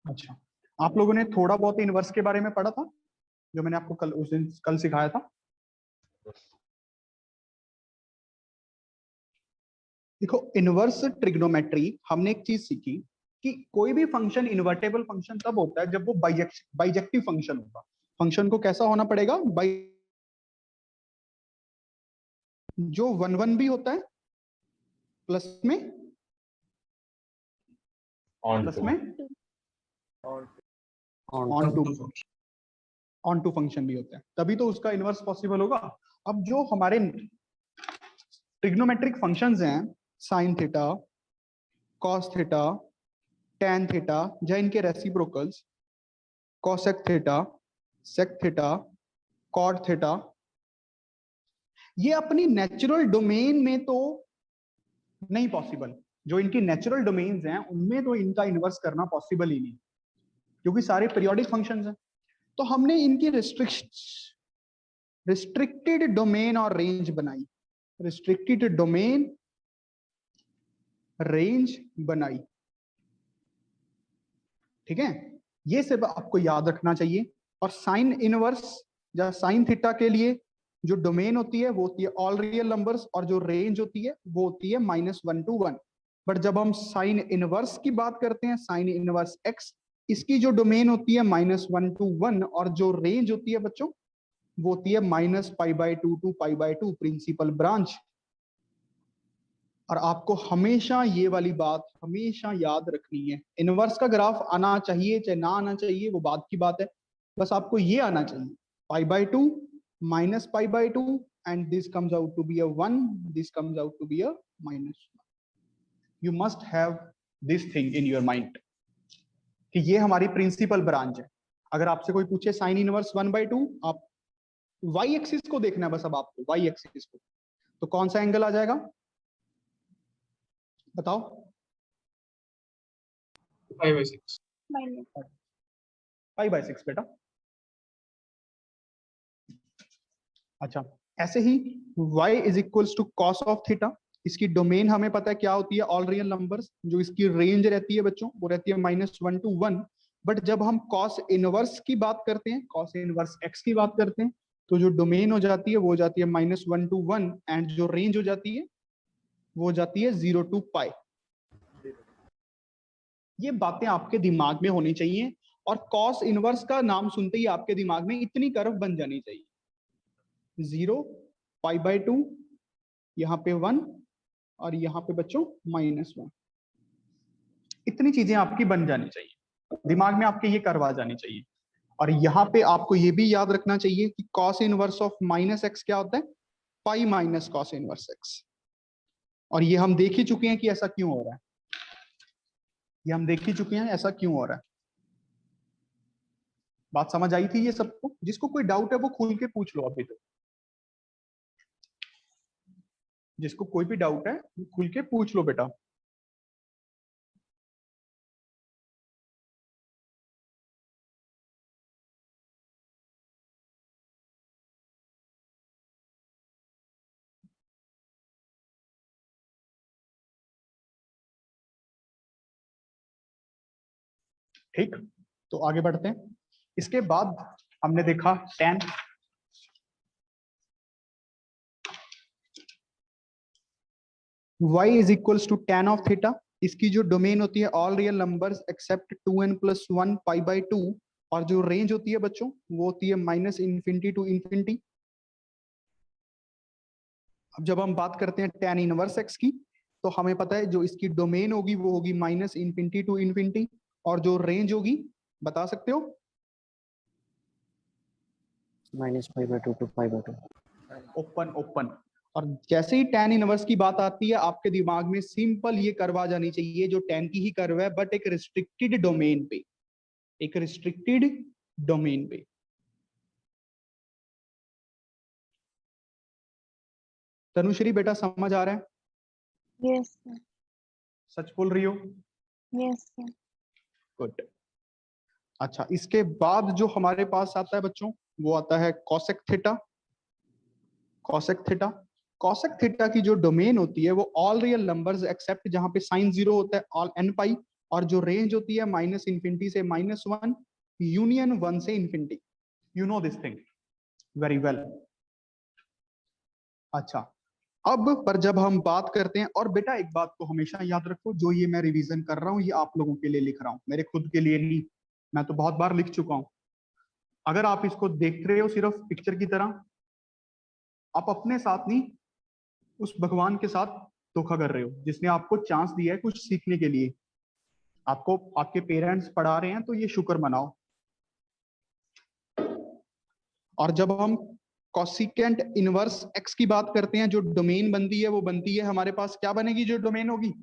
अच्छा, आप लोगों ने थोड़ा बहुत इनवर्स के बारे में पढ़ा था जो मैंने आपको कल उस दिन कल सिखाया था। देखो, इनवर्स ट्रिग्नोमेट्री हमने एक चीज सीखी कि कोई भी फंक्शन इन्वर्टेबल फंक्शन तब होता है जब वो बाइजेक्टिव फंक्शन होगा। फंक्शन को कैसा होना पड़ेगा? जो 1 1 भी होता है प्लस में ऑन टू फंक्शन भी होता है, तभी तो उसका इनवर्स पॉसिबल होगा। अब जो हमारे ट्रिग्नोमेट्रिक फंक्शंस हैं, sine theta, cos theta, tan theta, या इनके reciprocals cosec theta, sec theta, cot theta, ये अपनी नेचुरल डोमेन में तो नहीं पॉसिबल। जो इनकी नेचुरल डोमेन्स हैं उनमें तो इनका इनवर्स करना पॉसिबल ही नहीं, क्योंकि सारे पीरियोडिक फंक्शंस हैं। तो हमने इनकी रिस्ट्रिक्टेड डोमेन और रेंज बनाई, रिस्ट्रिक्टेड डोमेन रेंज बनाई। ठीक है, ये सब आपको याद रखना चाहिए। और साइन इनवर्स या साइन थीटा के लिए जो डोमेन होती है वो होती है ऑल रियल नंबर्स, और जो रेंज होती है वो होती है -1 to 1। बट जब हम साइन इनवर्स की बात करते हैं, साइन इनवर्स एक्स, इसकी जो डोमेन होती है -1 to 1, और जो रेंज होती है बच्चों वो होती है -π/2 to π/2 प्रिंसिपल ब्रांच। और आपको हमेशा ये वाली बात हमेशा याद रखनी है, इनवर्स का ग्राफ आना चाहिए चाहे ना आना चाहिए वो बात की बात है, बस आपको ये आना चाहिए π/2 -π/2 and this comes out to be a 1, this comes out to be a -1। You must have this thing in your mind कि ये हमारी प्रिंसिपल ब्रांच है। अगर आपसे कोई पूछे साइन इनवर्स 1/2, आप वाई एक्सिस को देखना है बस। अब आपको वाई एक्सिस को तो कौन सा एंगल आ जाएगा बताओ? 5/6 5/6 बेटा। अच्छा, ऐसे ही y is equals to cos of theta, इसकी डोमेन हमें पता है क्या होती है, ऑल रियल नंबर्स। जो इसकी रेंज रहती है बच्चों वो रहती है -1 to 1। बट जब हम कॉस इनवर्स की बात करते हैं, कॉस इनवर्स x की बात करते हैं, तो जो डोमेन हो जाती है वो हो जाती है -1 to 1, एंड जो रेंज हो जाती है वो हो जाती है 0 to π। ये बातें आपके दिमाग में होनी चाहिए, और कॉस इनवर्स का नाम सुनते ही आपके दिमाग में इतनी कर्व बन जानी चाहिए, 0, π/2, यहाँ पे 1, और यहाँ पे बच्चों -1। इतनी चीजें आपकी बन जानी चाहिए, दिमाग में आपके ये करवा जानी चाहिए। और यहाँ पे आपको ये भी याद रखना चाहिए कि cos इनवर्स ऑफ -x क्या होता है, pi minus cos inverse x। और ये हम देख ही चुके हैं कि ऐसा क्यों हो रहा है, ये हम देख ही चुके हैं ऐसा क्यों हो रहा है। बात समझ आई थी ये सबको? जिसको कोई डाउट है वो खुल के पूछ लो अभी तो, जिसको कोई भी डाउट है खुल के पूछ लो बेटा। ठीक, तो आगे बढ़ते हैं। इसके बाद हमने देखा tan, y is equals to tan of theta, इसकी जो डोमेन होती है all real numbers accept 2n + 1 π/2, और जो रेंज होती है बच्चों वो होती है -∞ to ∞। अब जब हम बात करते हैं tan इनवर्स x की, तो हमें पता है जो इसकी डोमेन होगी वो होगी -∞ to ∞, और जो रेंज होगी बता सकते हो? -π/2 to π/2। Open open. और जैसे ही tan इनवर्स की बात आती है आपके दिमाग में सिंपल ये कर्व आ जानी चाहिए जो tan की ही कर्व है, बट एक रिस्ट्रिक्टेड डोमेन पे, एक रिस्ट्रिक्टेड डोमेन पे। तनुश्री बेटा समझ आ रहा है? Yes sir. सच बोल रही हो? Yes sir. गुड। अच्छा, इसके बाद जो हमारे पास आता है बच्चों वो आता है cosec theta. Cosec theta, cosec theta की जो डोमेन होती है वो ऑल रियल नंबर्स एक्सेप्ट जहां पे साइन 0 होता है, ऑल n पाई, और जो रेंज होती है माइनस इन्फिनिटी से -1 यूनियन 1 से infinity. You know this thing very well. अच्छा, अब पर जब हम बात करते हैं, और बेटा एक बात को हमेशा याद रखो, जो ये मैं रिवीजन कर रहा हूँ ये आप लोगों के लिए लिख रहा हूँ, मेरे खुद के लिए नहीं। मैं तो बहुत बार लिख चुका हूँ। अगर आप इसको देख रहे हो सिर्फ पिक्चर की तरह, आप अपने साथ नहीं उस भगवान के साथ धोखा कर रहे हो जिसने आपको चांस दिया है कुछ सीखने के लिए। आपको आपके पेरेंट्स पढ़ा रहे हैं तो ये शुक्र मनाओ। और जब हम कॉसिकेंट इनवर्स एक्स की बात करते हैं, जो डोमेन बनती है वो बनती है हमारे पास, क्या बनेगी जो डोमेन होगी?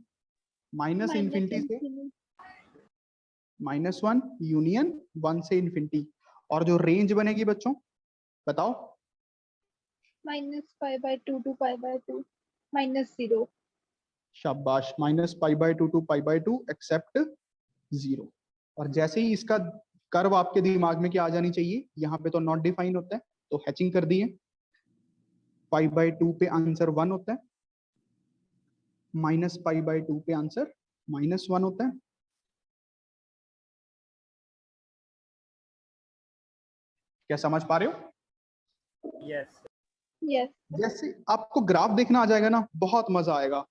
माइनस इन्फिनिटी से -1 यूनियन 1 से इन्फिनिटी। और जो रेंज बनेगी बच्चों बताओ? -π/2 to π/2 -0। शाबाश, -π/2 to π/2 एक्सेप्ट 0। और जैसे ही इसका कर्व आपके दिमाग में क्या आ जानी चाहिए, यहाँ पे तो नॉट डिफाइन होता है तो हैचिंग कर दिए। π/2 पे आंसर 1 होता है, -π/2 पे आंसर -1 होता है। क्या समझ पा रहे हो? यस यस जैसे आपको ग्राफ देखना आ जाएगा ना, बहुत मजा आएगा।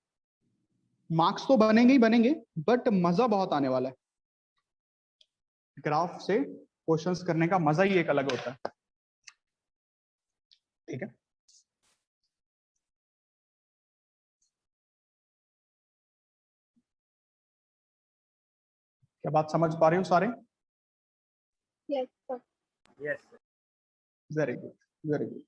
मार्क्स तो बनेंगे ही बनेंगे, बट मजा बहुत आने वाला है। ग्राफ से क्वेश्चंस करने का मजा ही एक अलग होता है। ठीक है, क्या बात समझ पा रहे हो सारे? Yes sir. Yes very good, very good.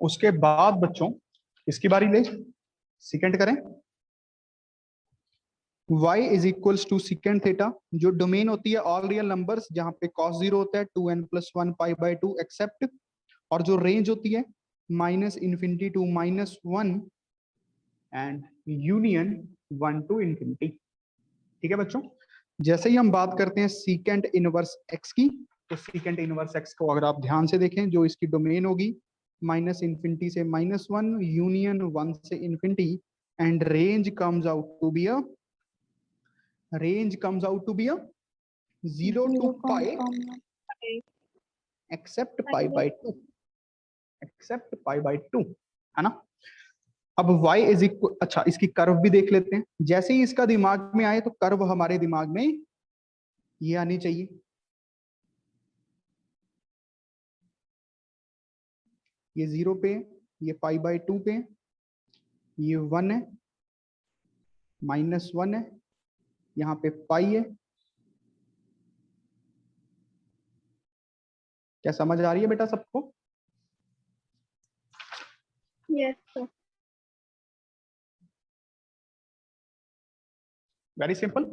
उसके बाद बच्चों इसकी बारी ले सेकेंड करें। y is equals to second theta, जो डोमेन होती है ऑल रियल नंबर्स, जहां पे cos 0 होता है 2n+1 π/2 एक्सेप्ट, और जो रेंज होती है -minus infinity to -1 and union 1 to infinity. ठीक है बच्चों, जैसे ही हम बात करते हैं सीकेंट इनवर्स x की, तो सीकेंट इनवर्स x को अगर आप ध्यान से देखें, जो इसकी डोमेन होगी -इन्फिनिटी से -1 यूनियन 1 से infinity, and range comes out to be a 0 to pi except π/2, except π/2, है ना? अब y इज इक्वल, अच्छा इसकी कर्व भी देख लेते हैं। जैसे ही इसका दिमाग में आए तो कर्व हमारे दिमाग में ये आनी चाहिए। ये 0 पे, ये π/2 पे, ये 1 है, -1 है, यहाँ पे पाई है। क्या समझ आ रही है बेटा सबको? Yes sir. Very simple.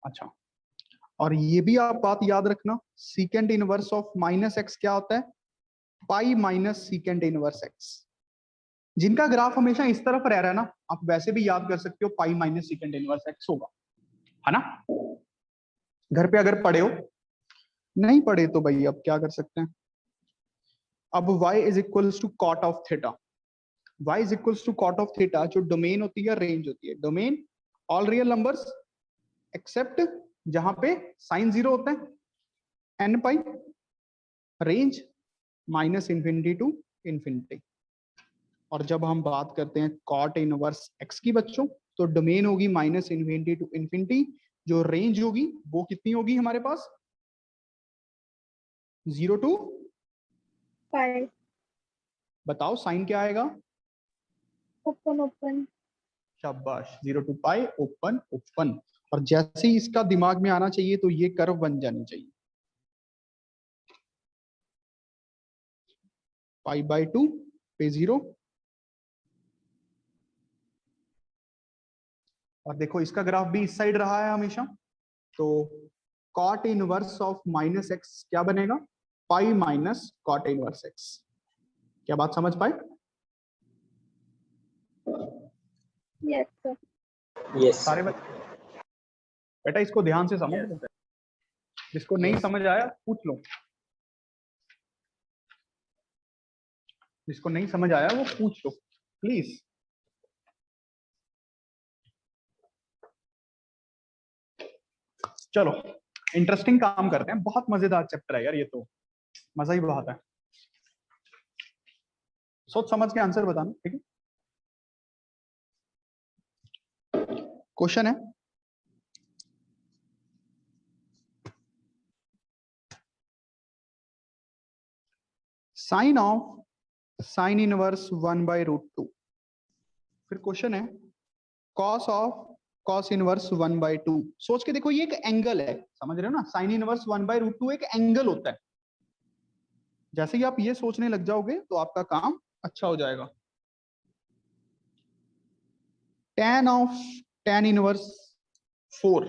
अच्छा, और ये भी आप बात याद रखना, सीकेंट इनवर्स ऑफ -x क्या होता है? Pi minus secant inverse x। जिनका ग्राफ हमेशा इस तरफ रह रहा है ना, आप वैसे भी याद कर सकते हो pi minus secant inverse x होगा, है ना? घर पे अगर पढ़े हो, नहीं पढ़े तो भाई अब क्या कर सकते हैं। अब y is equals to cot of theta. y is equals to cot of theta, जो डोमेन होती है रेंज होती है। Domain all real numbers except जहां पे साइन 0 होता है n pi, range -minus infinity to infinity. और जब हम बात करते हैं कॉट इनवर्स x की बच्चों, तो डोमेन होगी -इन्फिनिटी टू इन्फिनिटी, जो रेंज होगी वो कितनी होगी हमारे पास? 0 टू पाई। बताओ साइन क्या आएगा? Open open. शाबाश, 0 टू पाई, ओपन ओपन। और जैसे ही इसका दिमाग में आना चाहिए तो ये कर्व बन जानी चाहिए, π/2 पे 0। और देखो इसका ग्राफ भी इस साइड रहा है हमेशा, तो कॉट इनवर्स ऑफ -x क्या बनेगा? Pi minus cot inverse x। क्या बात समझ पाए? Yes sir. यस सारे बेटा इसको ध्यान से समझ लो, जिसको नहीं समझ आया पूछ लो। जिसको नहीं समझ आया वो पूछ लो प्लीज। चलो इंटरेस्टिंग काम करते हैं, बहुत मजेदार चैप्टर है यार ये तो, मजा ही बहुत है। सोच समझ के आंसर बताना, ठीक है। क्वेश्चन है, साइन ऑफ साइन इनवर्स 1/√2। फिर क्वेश्चन है कॉस ऑफ कॉस इनवर्स 1/2। सोच के देखो ये एक एंगल है, समझ रहे हो ना, साइन इनवर्स 1/√2 एक एंगल होता है। जैसे ही आप ये सोचने लग जाओगे तो आपका काम अच्छा हो जाएगा। tan ऑफ tan इनवर्स 4,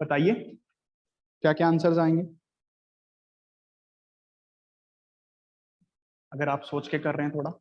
बताइए क्या क्या आंसर्स आएंगे अगर आप सोच के कर रहे हैं थोड़ा।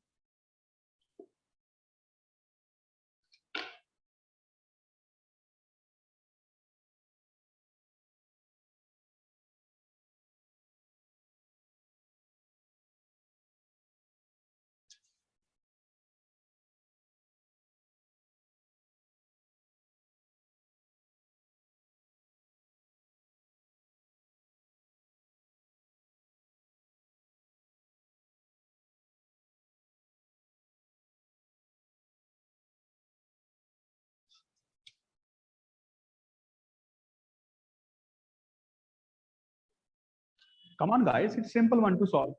Come on guys, it's simple one to solve.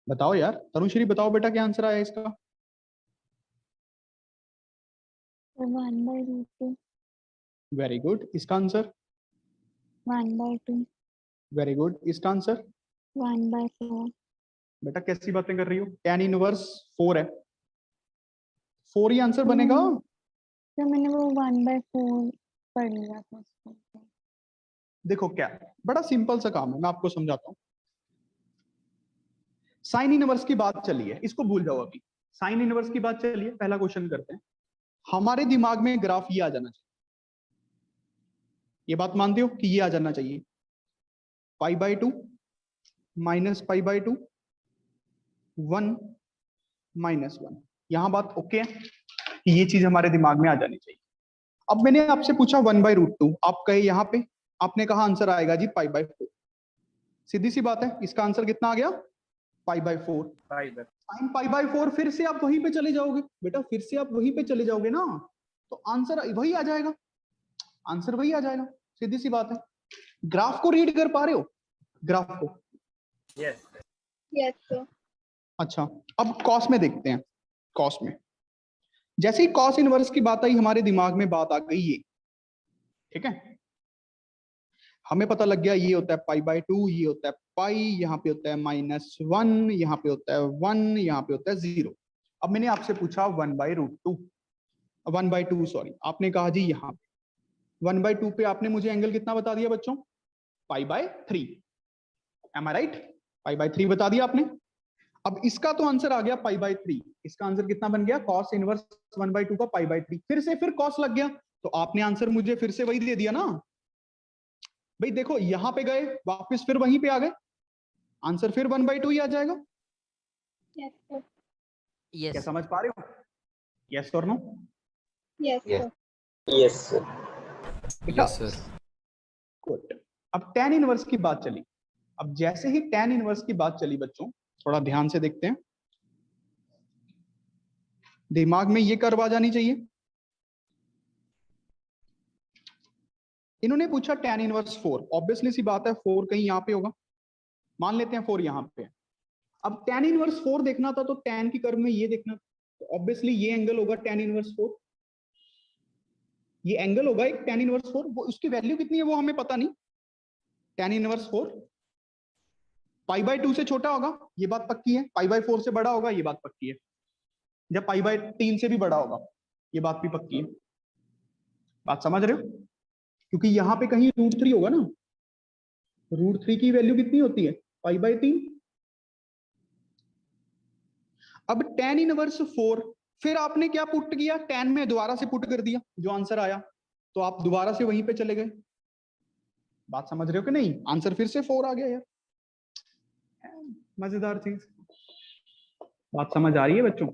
बताओ यार, तनुश्री बताओ बेटा क्या आंसर आया इसका। 1/√2। वेरी गुड, इसका आंसर 1/2। वेरी गुड, इसका आंसर 1/4। बेटा कैसी बातें कर रही हो, tan इनवर्स 4 है, 4 ही आंसर बनेगा। तो मैंने वो 1/4 पढ़ लिया था उसको। देखो क्या, बड़ा सिंपल सा काम है, मैं आपको समझाता हूँ। साइन इनवर्स की बात चली है, इसको भूल जाओ अभी। साइन इनवर्स की बात चली है, पहला क्वेश्चन करते हैं। हमारे दिमाग में ग्राफ ये आ जाना चाहिए, ये बात मानते हो कि ये आ जाना चाहिए, π/2 माइनस π/2 1 -1। यहां बात ओके है कि ये चीज हमारे दिमाग में आ जानी चाहिए। अब मैंने आपसे पूछा 1/√2, आप कहे यहां पे, आपने कहा आंसर आएगा जी π/4। सीधी सी बात है, इसका आंसर कितना आ गया, π/4। साइन π/4, फिर से आप वहीं पे चले जाओगे बेटा, फिर से आप वहीं पे चले जाओगे ना, तो आंसर वही आ जाएगा, आंसर वही आ जाएगा, सीधी सी बात है। ग्राफ को रीड कर पा रहे हो, ग्राफ को? Yes sir. अच्छा, अब कॉस में देखते हैं। कॉस में जैसे ही कॉस इनवर्स की बात आई, हमारे दिमाग में बात आ गई ये, ठीक है। हमें पता लग गया ये होता है π/2, ये होता है पाई, यहाँ पे होता है -1, यहाँ पे होता है 1, यहाँ पे होता है 0। अब मैंने आपसे पूछा 1/2 सॉरी, आपने कहा जी यहाँ पे 1/2 पे आपने मुझे एंगल कितना बता दिया बच्चों, π/3। एम आई राइट, π/3 बता दिया आपने। अब इसका तो आंसर आ गया π/3, इसका आंसर कितना बन गया, cos इनवर्स 1/2 का π/3। फिर cos लग गया, तो आपने आंसर मुझे फिर से वही दे दिया ना भाई। देखो यहां पे गए, वापस फिर वहीं पे आ गए, आंसर फिर 1/2 ही आ जाएगा। Yes sir. क्या समझ पा रहे हो, यस और no? Yes sir. Yes sir. Yes sir. Good. अब tan इनवर्स की बात चली, अब जैसे ही tan इनवर्स की बात चली बच्चों, थोड़ा ध्यान से देखते हैं, दिमाग में ये कर्व आ जानी चाहिए। इन्होंने पूछा tan इनवर्स 4, ऑब्वियसली सी बात है 4 कहीं यहाँ पे होगा, मान लेते हैं 4 यहाँ पे। अब tan इनवर्स 4 देखना था तो tan की कर्व में ये देखना, तो ऑब्वियसली ये एंगल होगा tan इनवर्स 4। ये एंगल होगा एक tan इनवर्स 4, वो उसकी वैल्यू कितनी है वो हमें पता नहीं। tan इनवर्स 4 पाई बाय 2 से छोटा होगा, ये बात पक्की है। पाई बाय 4 से बड़ा होगा, ये बात पक्की है। जब पाई बाय 3 से भी बड़ा होगा, ये बात भी पक्की है। बात समझ रहे हो? क्योंकि यहाँ पे कहीं √3 होगा ना, √3 की वैल्यू कितनी होती है? Pi by 3। अब tan इनवर्स 4, फिर आपने क्या पुट किया? tan में दोबारा से पुट कर दिया, जो आंसर आया, तो आप दोबारा से वहीं पे चले गए। बात समझ रहे हो कि नहीं? आंसर फिर से 4 आ गया यार। मजेदार चीज। बात समझ आ रही है बच्चों?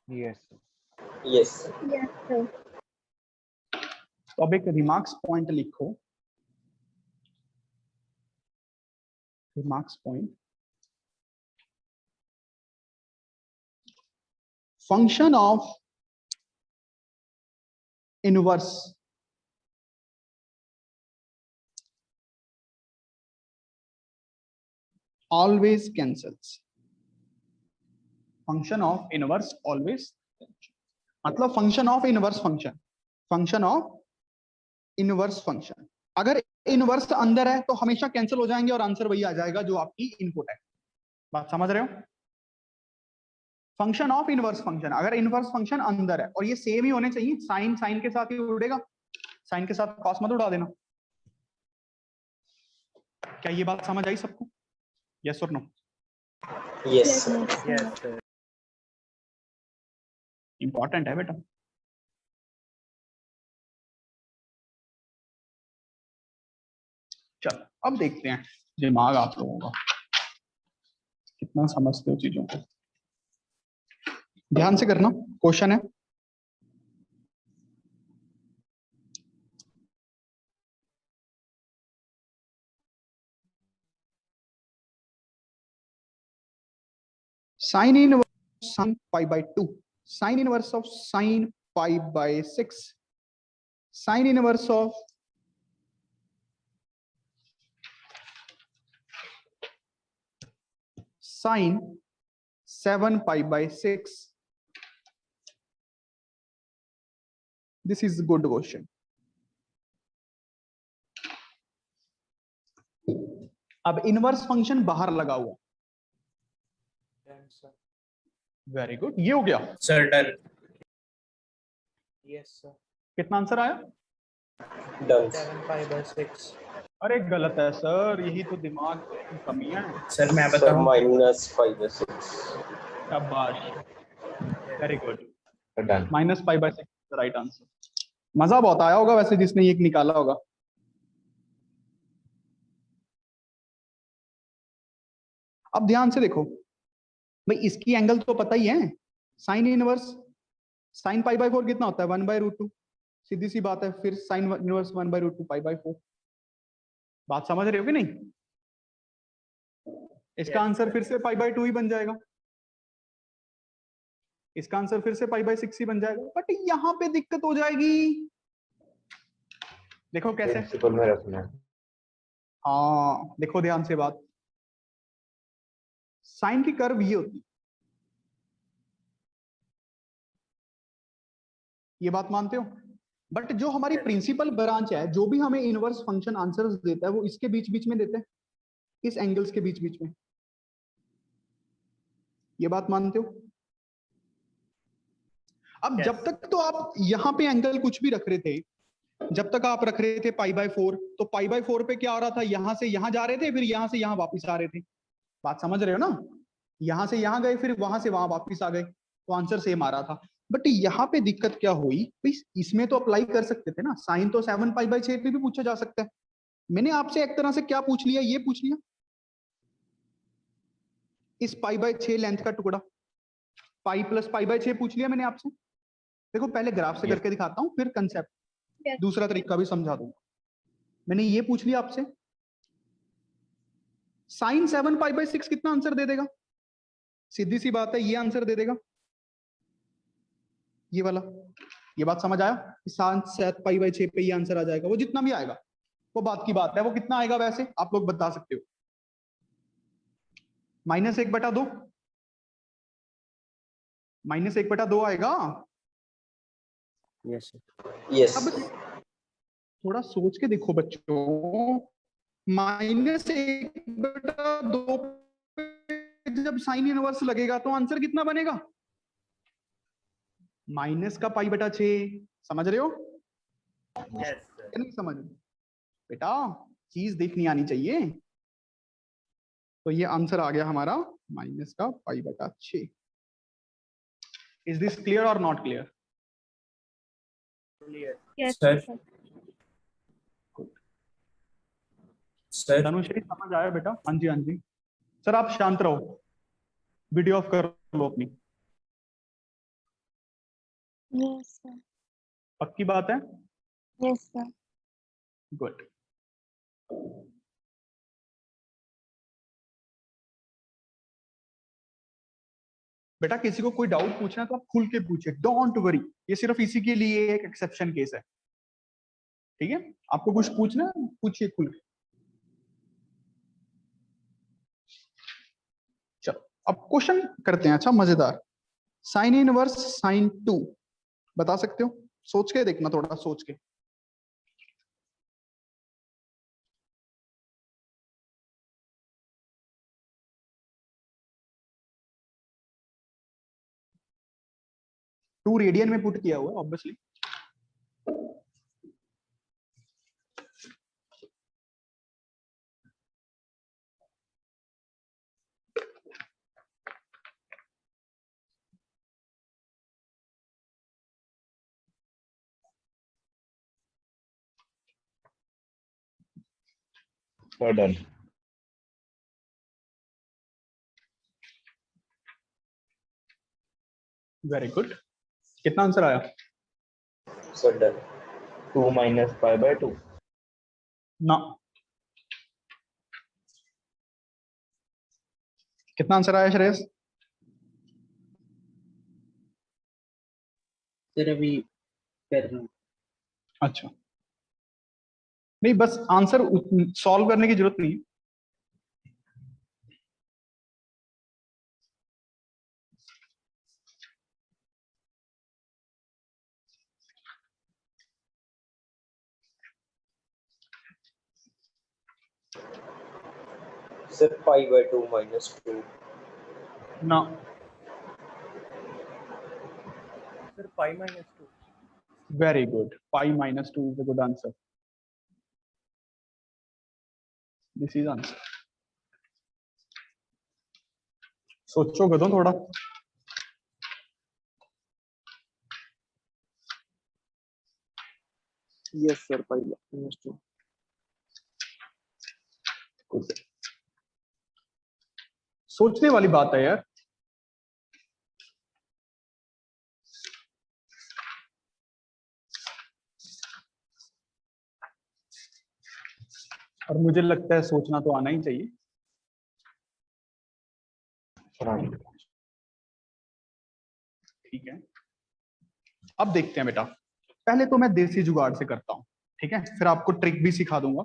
Yes yes Yes, sir. तो अब एक रिमार्क्स पॉइंट लिखो। Remarks point, function of inverse always cancels. Function of inverse always, मतलब function of inverse function, function of inverse function अगर इनवर्स अंदर है तो हमेशा कैंसिल हो जाएंगे और आंसर वही आ जाएगा जो आपकी इनपुट है। बात समझ रहे हो? फंक्शन ऑफ इनवर्स फंक्शन, अगर इनवर्स फंक्शन अंदर है, और ये सेम ही होने चाहिए, साइन साइन के साथ ही उड़ेगा, साइन के साथ कॉस मत उड़ा देना। क्या ये बात समझ आई सबको? यस और नो? यस यस इंपॉर्टेंट है बेटा। चलो अब देखते हैं दिमाग आप लोगों का कितना समझते हो चीजों को। ध्यान से करना, क्वेश्चन है। Sine in sin pi by 2, sin inverse of sin pi by 6, sin inverse of sin 7 pi by 6. This is a good question. अब इनवर्स फंक्शन बाहर लगा हुआ, वेरी गुड, ये हो गया सर डन यस सर कितना answer आया? Done 7 pi by 6 अरे गलत है सर, यही तो दिमाग की कमियां हैं। सर मैं सर बताऊं -5/6 शाबाश, very good, done -5/6 right answer. मजा बहुत आया होगा वैसे जिसने ये निकाला होगा। अब ध्यान से देखो भाई, इसकी एंगल तो पता ही है, sine inverse sine pi by 4 कितना होता है? 1/√2, सीधी सी बात है। फिर साइन इनवर्स 1/√2 पाई बाय 4। बात समझ रहे हो कि नहीं? इसका आंसर फिर से पाई बाय 2 ही बन जाएगा, इसका आंसर फिर से पाई बाय 6 ही बन जाएगा। बट यहां पे दिक्कत हो जाएगी, देखो कैसे। प्रिंसिपल में रखना है। हाँ देखो ध्यान से बात, साइन की कर्व ये होती है, ये बात मानते हो? बट जो हमारी प्रिंसिपल ब्रांच है, जो भी हमें इनवर्स फंक्शन आंसर्स देता है, वो इसके बीच बीच में देते हैं, इस एंगल्स के बीच बीच में। ये बात मानते हो? अब जब तक तो आप यहां पे एंगल कुछ भी रख रहे थे, जब तक आप रख रहे थे पाई बाय 4, तो पाई बाय 4 पे क्या हो रहा था? यहां से यहां जा रहे थे, फिर यहां से यहां वापस आ रहे थे। बात समझ रहे हो ना? यहां से यहां गए, फिर वहां से वहां वापस आ गए, तो आंसर सेम आ रहा था। बट यहाँ पे दिक्कत क्या हुई भाई, इसमें तो अप्लाई कर सकते थे ना, साइन तो 7 पाई बाय 6 पे भी पूछा जा सकता है। मैंने आपसे एक तरह से क्या पूछ लिया, ये पूछ लिया, इस पाई बाय 6 लेंथ का टुकड़ा, पाई प्लस पाई बाय 6 पूछ लिया मैंने आपसे। देखो पहले ग्राफ से करके दिखाता हूँ, फिर कंसेप्ट दूसरा तरीका भी समझा दूंगा। मैंने ये पूछ लिया आपसे, साइन 7 पाई बाय 6 कितना आंसर दे देगा? सीधी सी बात है, ये आंसर दे देगा, ये वाला। ये बात समझ आया? साइन 7 पाई बाय 6 पे ये आंसर आ जाएगा, वो जितना भी आएगा वो बात की बात है। वो कितना आएगा वैसे आप लोग बता सकते हो? -1/2, -1/2 आएगा। Yes, sir. Yes. अब थोड़ा सोच के देखो बच्चों, -1/2 पे जब साइन इनवर्स लगेगा तो आंसर कितना बनेगा? माइनस का π/6। समझ रहे हो? Yes, sir. नहीं समझ बेटा, चीज देखनी आनी चाहिए। तो ये आंसर आ गया हमारा माइनस का π/6। इज दिस क्लियर और not clear? Clear. Yes, Sir. sir. Sir. Dhanushree समझ आया बेटा? हाँ जी हाँ जी। सर आप शांत रहो, वीडियो ऑफ कर लो अपनी। Yes, sir. पक्की बात है? Yes, sir. गुड। बेटा किसी को कोई डाउट पूछना है तो आप खुल के पूछिए, डोंट वरी। ये सिर्फ इसी के लिए एक एक्सेप्शन केस है, ठीक है? आपको कुछ पूछना है पूछिए खुल के। चलो अब क्वेश्चन करते हैं। अच्छा मजेदार, साइन इनवर्स साइन 2 बता सकते हो? सोच के देखना, थोड़ा सोच के। टू रेडियन में पुट किया हुआ है obviously. Sir, done. Very good. कितना आंसर आया? Sir, done. 2 minus π/2. ना। कितना आंसर आया श्रेयस? सर अभी कर रहा हूँ। अच्छा, नहीं बस आंसर सॉल्व करने की जरूरत नहीं है। Sir, π/2 minus 2. ना। Sir pi minus 2. Very good, π-2 is a good answer. This is answer. सोचोगे तो थोड़ा। Yes sir pi minus 2. सोचने वाली बात है यार। और मुझे लगता है सोचना तो आना ही चाहिए। ठीक है, अब देखते हैं बेटा। पहले तो मैं देसी जुगाड़ से करता हूं, ठीक है? फिर आपको ट्रिक भी सिखा दूंगा,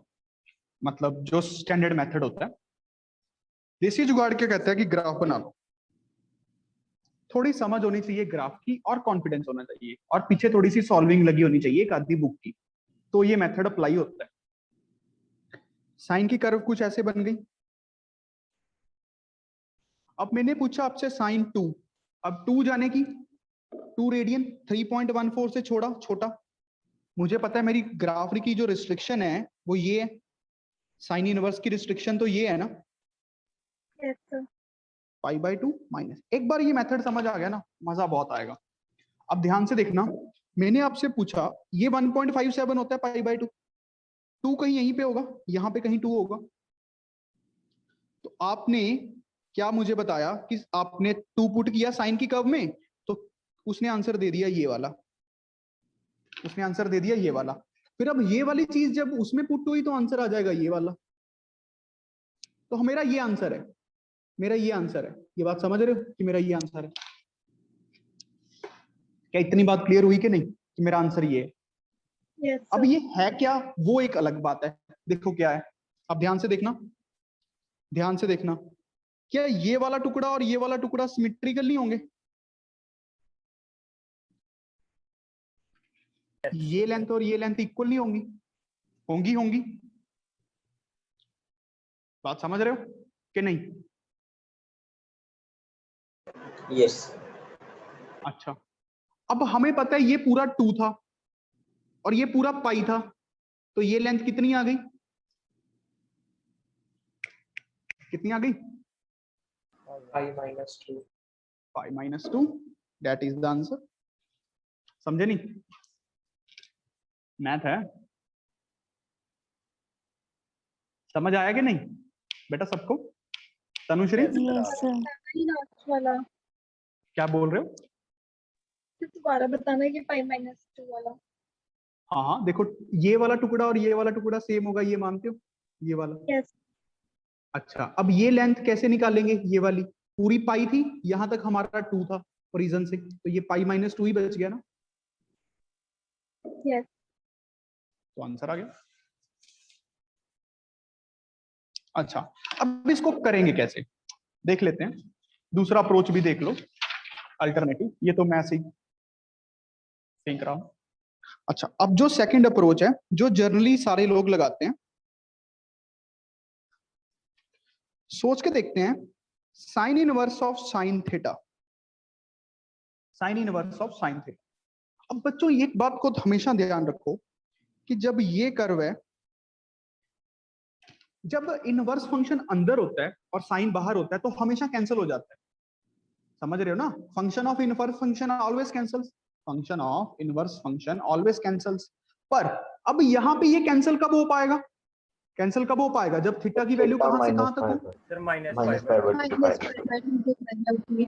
मतलब जो स्टैंडर्ड मेथड होता है। देसी जुगाड़ क्या कहता है कि ग्राफ बना लो। थोड़ी समझ होनी चाहिए ग्राफ की और कॉन्फिडेंस होना चाहिए, और पीछे थोड़ी सी सॉल्विंग लगी होनी चाहिए एक आधी बुक की, तो ये मेथड अप्लाई होता है। साइन की कर्व कुछ ऐसे बन गई। अब मैंने पूछा आपसे साइन 2, अब 2 जाने की 2 रेडियन 3.14 से छोड़ा छोटा। मुझे पता है मेरी ग्राफ की जो रिस्ट्रिक्शन है वो ये है, साइन इनवर्स की रिस्ट्रिक्शन तो ये है ना, Yes, sir. π/2 माइनस। एक बार ये मेथड समझ आ गया ना, मजा बहुत आएगा। अब ध्यान से देखना, मैंने आपसे पूछा ये 1.57 होता है π/2, 2 कहीं यहीं पे होगा, यहाँ पे कहीं 2 होगा। तो आपने क्या मुझे बताया कि आपने 2 पुट किया साइन की कर्व में, तो उसने आंसर दे दिया ये वाला, उसने आंसर दे दिया ये वाला। फिर अब ये वाली चीज जब उसमें पुट हुई तो आंसर आ जाएगा ये वाला। तो मेरा ये आंसर है, मेरा ये आंसर है। ये बात समझ रहे हो कि मेरा ये आंसर है? क्या इतनी बात क्लियर हुई कि नहीं कि मेरा आंसर ये है? Yes, अब sir. ये है क्या वो एक अलग बात है। देखो क्या है, अब ध्यान से देखना, ध्यान से देखना। क्या ये वाला टुकड़ा और ये वाला टुकड़ा सिमेट्रिकल नहीं होंगे? ये लेंथ और ये लेंथ इक्वल नहीं होंगी? होंगी होंगी। बात समझ रहे हो कि नहीं? यस। अच्छा, अब हमें पता है ये पूरा 2 था और ये पूरा पाई था, तो ये लेंथ कितनी आ गई? कितनी आ गई? पाई minus 2। Pi minus 2, that is the answer. समझे नहीं? मैथ है, समझ आया कि नहीं बेटा सबको? Tanushree yes sir. लास्ट वाला क्या बोल रहे हो? फिर दोबारा बताना कि पाई माइनस 2 वाला। हाँ हाँ, देखो ये वाला टुकड़ा और ये वाला टुकड़ा सेम होगा, ये मानते हो? ये वाला। यस। अच्छा, अब ये लेंथ कैसे निकालेंगे? ये वाली पूरी पाई थी, यहां तक हमारा 2 था रीजन से, तो ये पाई माइनस 2 ही बच गया ना, यस। तो आंसर आ गया। अच्छा, अब इसको करेंगे कैसे देख लेते हैं। दूसरा अप्रोच भी देख लो, अल्टरनेटिव। ये तो मैं ऐसे ही देख रहा हूं। अच्छा, अब जो सेकंड अप्रोच है, जो जनरली सारे लोग लगाते हैं, सोच के देखते हैं। Sign inverse of sine theta, sign inverse of sine theta. अब बच्चों एक बात को हमेशा ध्यान रखो कि जब ये कर्व है, जब इनवर्स फंक्शन अंदर होता है और साइन बाहर होता है तो हमेशा कैंसिल हो जाता है। समझ रहे हो ना? Function of inverse function always cancels, function of inverse function always cancels. पर अब यहाँ पे ये कैंसिल कब हो पाएगा? कैंसिल कब हो पाएगा? जब थीटा की वैल्यू कहां से कहां तक हो? Sir minus minus 5/2।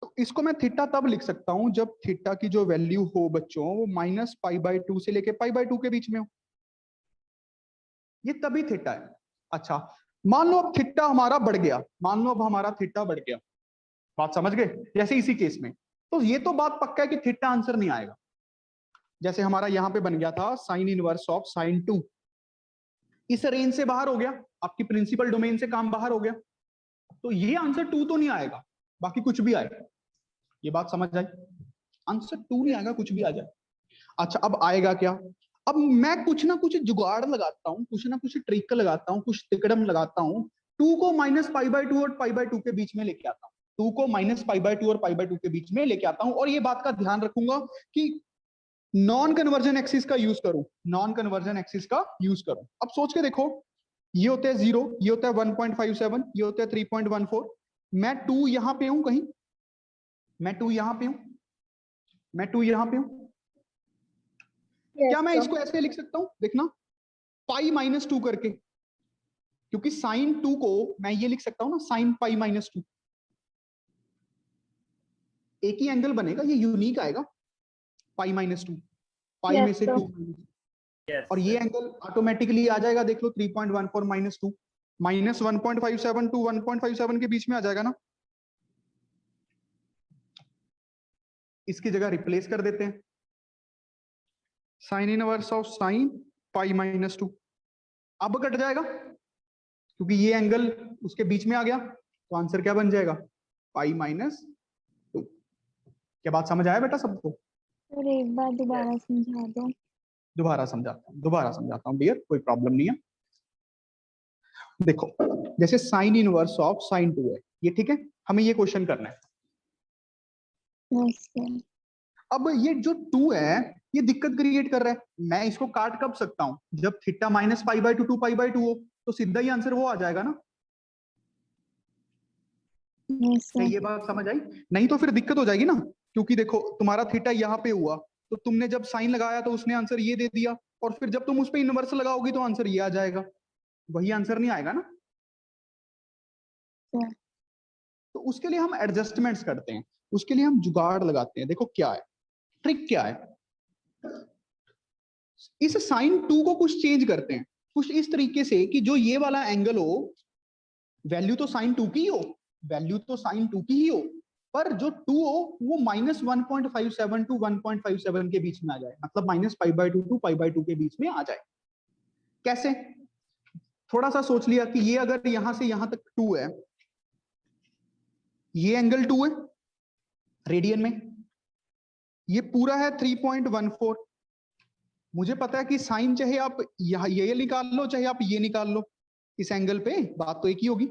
तो इसको मैं थीटा तब लिख सकता हूं जब थीटा की जो वैल्यू हो बच्चों वो -π/2 से लेके π/2 के बीच में हो, ये तभी थीटा है। अच्छा, मान लो अब थीटा हमारा बढ़ गया, मान लो अब हमारा थीटा बढ़ गया, बात समझ गए? जैसे इसी केस में तो ये तो बात पक्का है कि थीटा आंसर नहीं आएगा। जैसे हमारा यहां पे बन गया था साइन इनवर्स ऑफ साइन 2, इस रेंज से बाहर हो गया, आपकी प्रिंसिपल डोमेन से काम बाहर हो गया, तो ये आंसर 2 तो नहीं आएगा, बाकी कुछ भी आए। ये बात समझ आई? आंसर 2 नहीं आएगा, कुछ भी आ जाए। अच्छा, अब आएगा क्या? अब मैं कुछ ना कुछ जुगाड़ लगाता हूं, कुछ ना कुछ ट्रिक लगाता हूं, कुछ तिकड़म लगाता हूं, 2 को -π/2 और π/2 के बीच में लेके आता हूं, 2 को -π/2 और π/2 के बीच में लेके आता हूं। और ये बात का ध्यान रखूंगा कि नॉन कन्वर्जन एक्सिस का यूज करूं, नॉन कन्वर्जन एक्सिस का यूज करूं। अब सोच के देखो, ये होता है 0, ये होता है 1.57, ये होता है 3.14, मैं 2 यहां पे हूं कहीं, मैं 2 यहां पे हूं, मैं 2 यहां पे हूं। क्या मैं इसको ऐसे लिख सकता हूं? देखना, π-2 करके, क्योंकि साइन 2 को मैं ये लिख सकता हूं ना, साइन π-2, एक ही एंगल बनेगा, ये यूनिक आएगा, π-2, पाई में से 2, और ये एंगल ऑटोमेटिकली आ जाएगा, देख लो 3.14 -2, -1.57 टू 1.57 के बीच में आ जाएगा ना। इसकी जगह रिप्लेस कर देते हैं, साइन इनवर्स ऑफ साइन π-2, अब कट जाएगा क्योंकि ये एंगल उसके बीच में आ गया, तो आंसर क्या बन जाएगा? π-2। क्या बात समझ आया बेटा सबको? सर एक बार दोबारा समझा दो। दोबारा समझाता हूं डियर, कोई प्रॉब्लम नहीं है। देखो, जैसे साइन इनवर्स ऑफ साइन 2 है ये, ठीक है, हमें ये क्वेश्चन करना है। Yes sir. अब ये जो 2 है ये दिक्कत क्रिएट कर रहा है, मैं इसको काट कब सकता हूं? जब थीटा -π/2 टू π/2 हो, तो सीधा ही आंसर वो आ जाएगा ना। यस क्या सर। ये बात समझ आई? नहीं तो फिर दिक्कत हो जाएगी ना, क्योंकि देखो तुम्हारा थीटा यहाँ पे हुआ, तो तुमने जब साइन लगाया तो उसने आंसर ये दे दिया, और फिर जब तुम उस पर इनवर्स लगाओगी तो आंसर ये आ जाएगा, वही आंसर नहीं आएगा ना। सर। तो उसके लिए हम एडजस्टमेंट्स करते हैं, उसके लिए हम जुगाड़ लगाते हैं। देखो क्या है ट्रिक, क्या है, इस साइन 2 को कुछ चेंज करते हैं, कुछ इस तरीके से कि जो ये वाला एंगल हो, वैल्यू तो साइन 2 की हो, वैल्यू तो साइन 2 की ही हो, पर जो 2 हो वो -1.57 टू 1.57 के बीच में आ जाए, मतलब -π/2 टू π/2 के बीच में आ जाए। कैसे? थोड़ा सा सोच लिया कि ये अगर यहां से यहां तक 2 है, ये एंगल 2 है रेडियन में, ये पूरा है 3.14, मुझे पता है कि साइन चाहे आप यहाँ ये निकाल लो चाहे आप ये निकाल लो, इस एंगल पे बात तो एक ही होगी।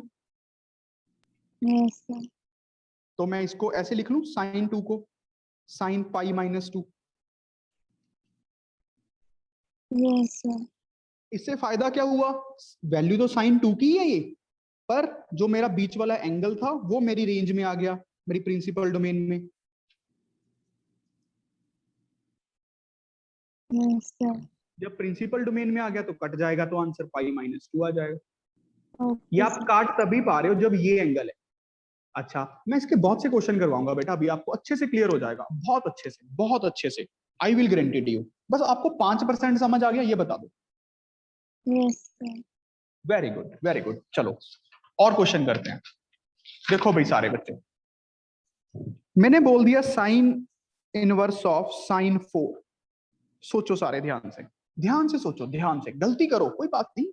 Yes sir. तो मैं इसको ऐसे लिख लूं, साइन 2 को sine pi minus 2। Yes sir. इससे फायदा क्या हुआ, वैल्यू तो साइन 2 की है ये, पर जो मेरा बीच वाला एंगल था वो मेरी रेंज में आ गया, मेरी प्रिंसिपल डोमेन में। Yes sir. जब प्रिंसिपल डोमेन में आ गया तो कट जाएगा, तो आंसर पाई माइनस 2 आ जाएगा। ये ओके आप सर। काट तभी पा रहे हो जब ये एंगल है। अच्छा, मैं इसके बहुत से क्वेश्चन करवाऊंगा बेटा, अभी आपको अच्छे से क्लियर हो जाएगा, बहुत अच्छे से, बहुत अच्छे से। I will guarantee you. बस आपको 5% समझ आ गया ये बता दो। Yes sir. Very good, very good. चलो और क्वेश्चन करते हैं। देखो भाई सारे बच्चे, मैंने बोल दिया साइन इनवर्स ऑफ साइन 4। सोचो सारे ध्यान से, ध्यान से सोचो, ध्यान से, गलती करो कोई बात नहीं,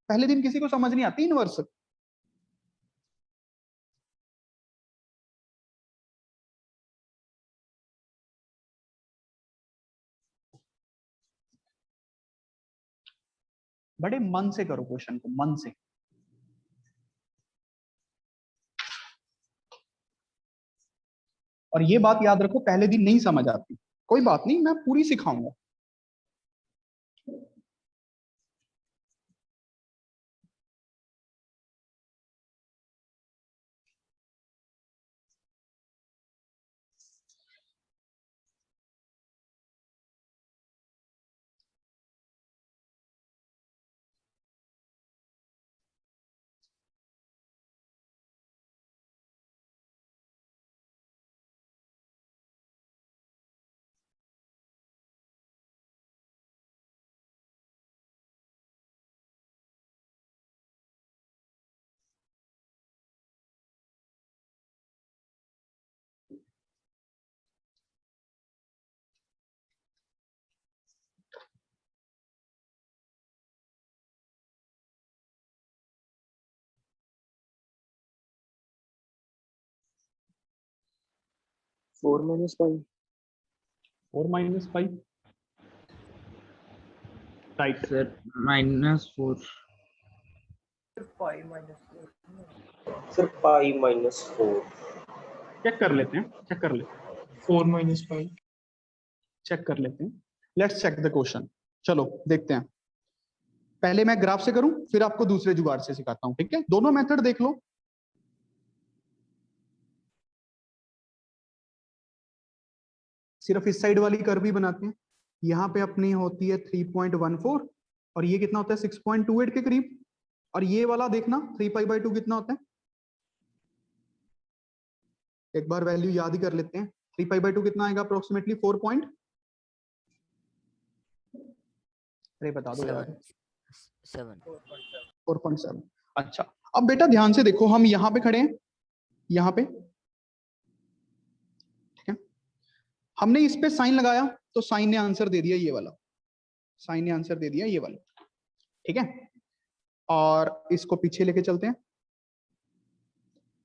पहले दिन किसी को समझ नहीं आती इनवर्स। बड़े मन से करो क्वेश्चन को, मन से। और ये बात याद रखो, पहले दिन नहीं समझ आती, कोई बात नहीं, मैं पूरी सिखाऊंगा। Four minus five. 4 minus 5, right. Sir -4। Sir pi -4। Check कर लेते हैं, चेक कर लेते हैं, 4 माइनस 5। चेक कर लेते हैं। Let's check the question. चलो देखते हैं। पहले मैं ग्राफ से करूं, फिर आपको दूसरे जुगाड़ से सिखाता हूं, ठीक है? दोनों मेथड देख लो। सिर्फ इस साइड वाली कर्व ही बनाते हैं। यहाँ पे अपनी होती है 3.14 और ये कितना होता है 6.28 के करीब। और ये वाला देखना 3π/2 कितना होता है, एक बार वैल्यू याद ही कर लेते हैं। 3π/2 कितना आएगा अप्रोक्सीमेटली 4 पॉइंट, अरे बता दो यार, 4.7। अच्छा, अब बेटा ध्यान से देखो, हम यहाँ पे खड़े हैं, यहाँ पे, ठीक है? हमने इस पे साइन लगाया तो साइन ने आंसर दे दिया ये वाला, साइन ने आंसर दे दिया ये वाला, ठीक है? और इसको पीछे लेके चलते हैं।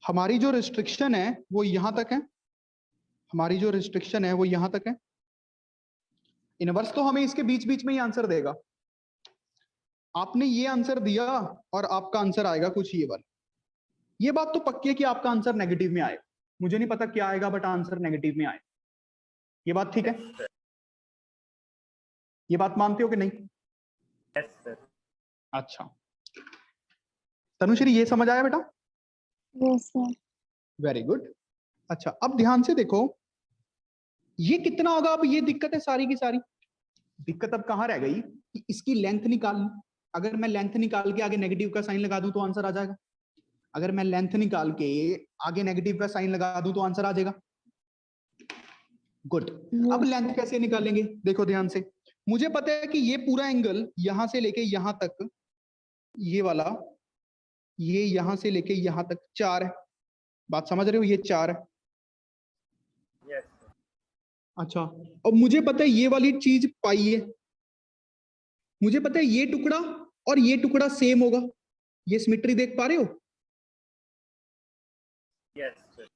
हमारी जो रिस्ट्रिक्शन है वो यहां तक है, हमारी जो रिस्ट्रिक्शन है वो यहां तक है। इनवर्स तो हमें इसके बीच बीच में ही आंसर देगा। आपने ये आंसर दिया और आपका आंसर आएगा कुछ ये वाला। ये बात तो पक्की है कि आपका आंसर नेगेटिव में आएगा, मुझे नहीं पता क्या आएगा बट आंसर नेगेटिव में आएगा। ये बात ठीक है? ये बात मानते हो कि नहीं? Yes sir. अच्छा तनुश्री, ये समझ आया बेटा? Yes sir. Very good. अच्छा अब ध्यान से देखो, ये कितना होगा? अब ये दिक्कत है सारी की सारी। दिक्कत अब कहां रह गई कि इसकी लेंथ निकालनी। अगर मैं लेंथ निकाल के आगे नेगेटिव का साइन लगा दूं तो आंसर आ जाएगा। अगर मैं लेंथ निकाल के आगे नेगेटिव का साइन लगा दूं तो आंसर आ जाएगा। गुड। अब लेंथ कैसे निकालेंगे? देखो ध्यान से, मुझे पता है कि ये पूरा एंगल यहां से लेके यहां तक, ये वाला, ये यहां से लेके यहां तक 4 है। बात समझ रहे हो? ये 4 है। यस। अच्छा, अब मुझे पता है ये वाली चीज पाई है, मुझे पता है ये टुकड़ा और ये टुकड़ा सेम होगा। ये सिमेट्री देख पा रहे हो? Yes sir.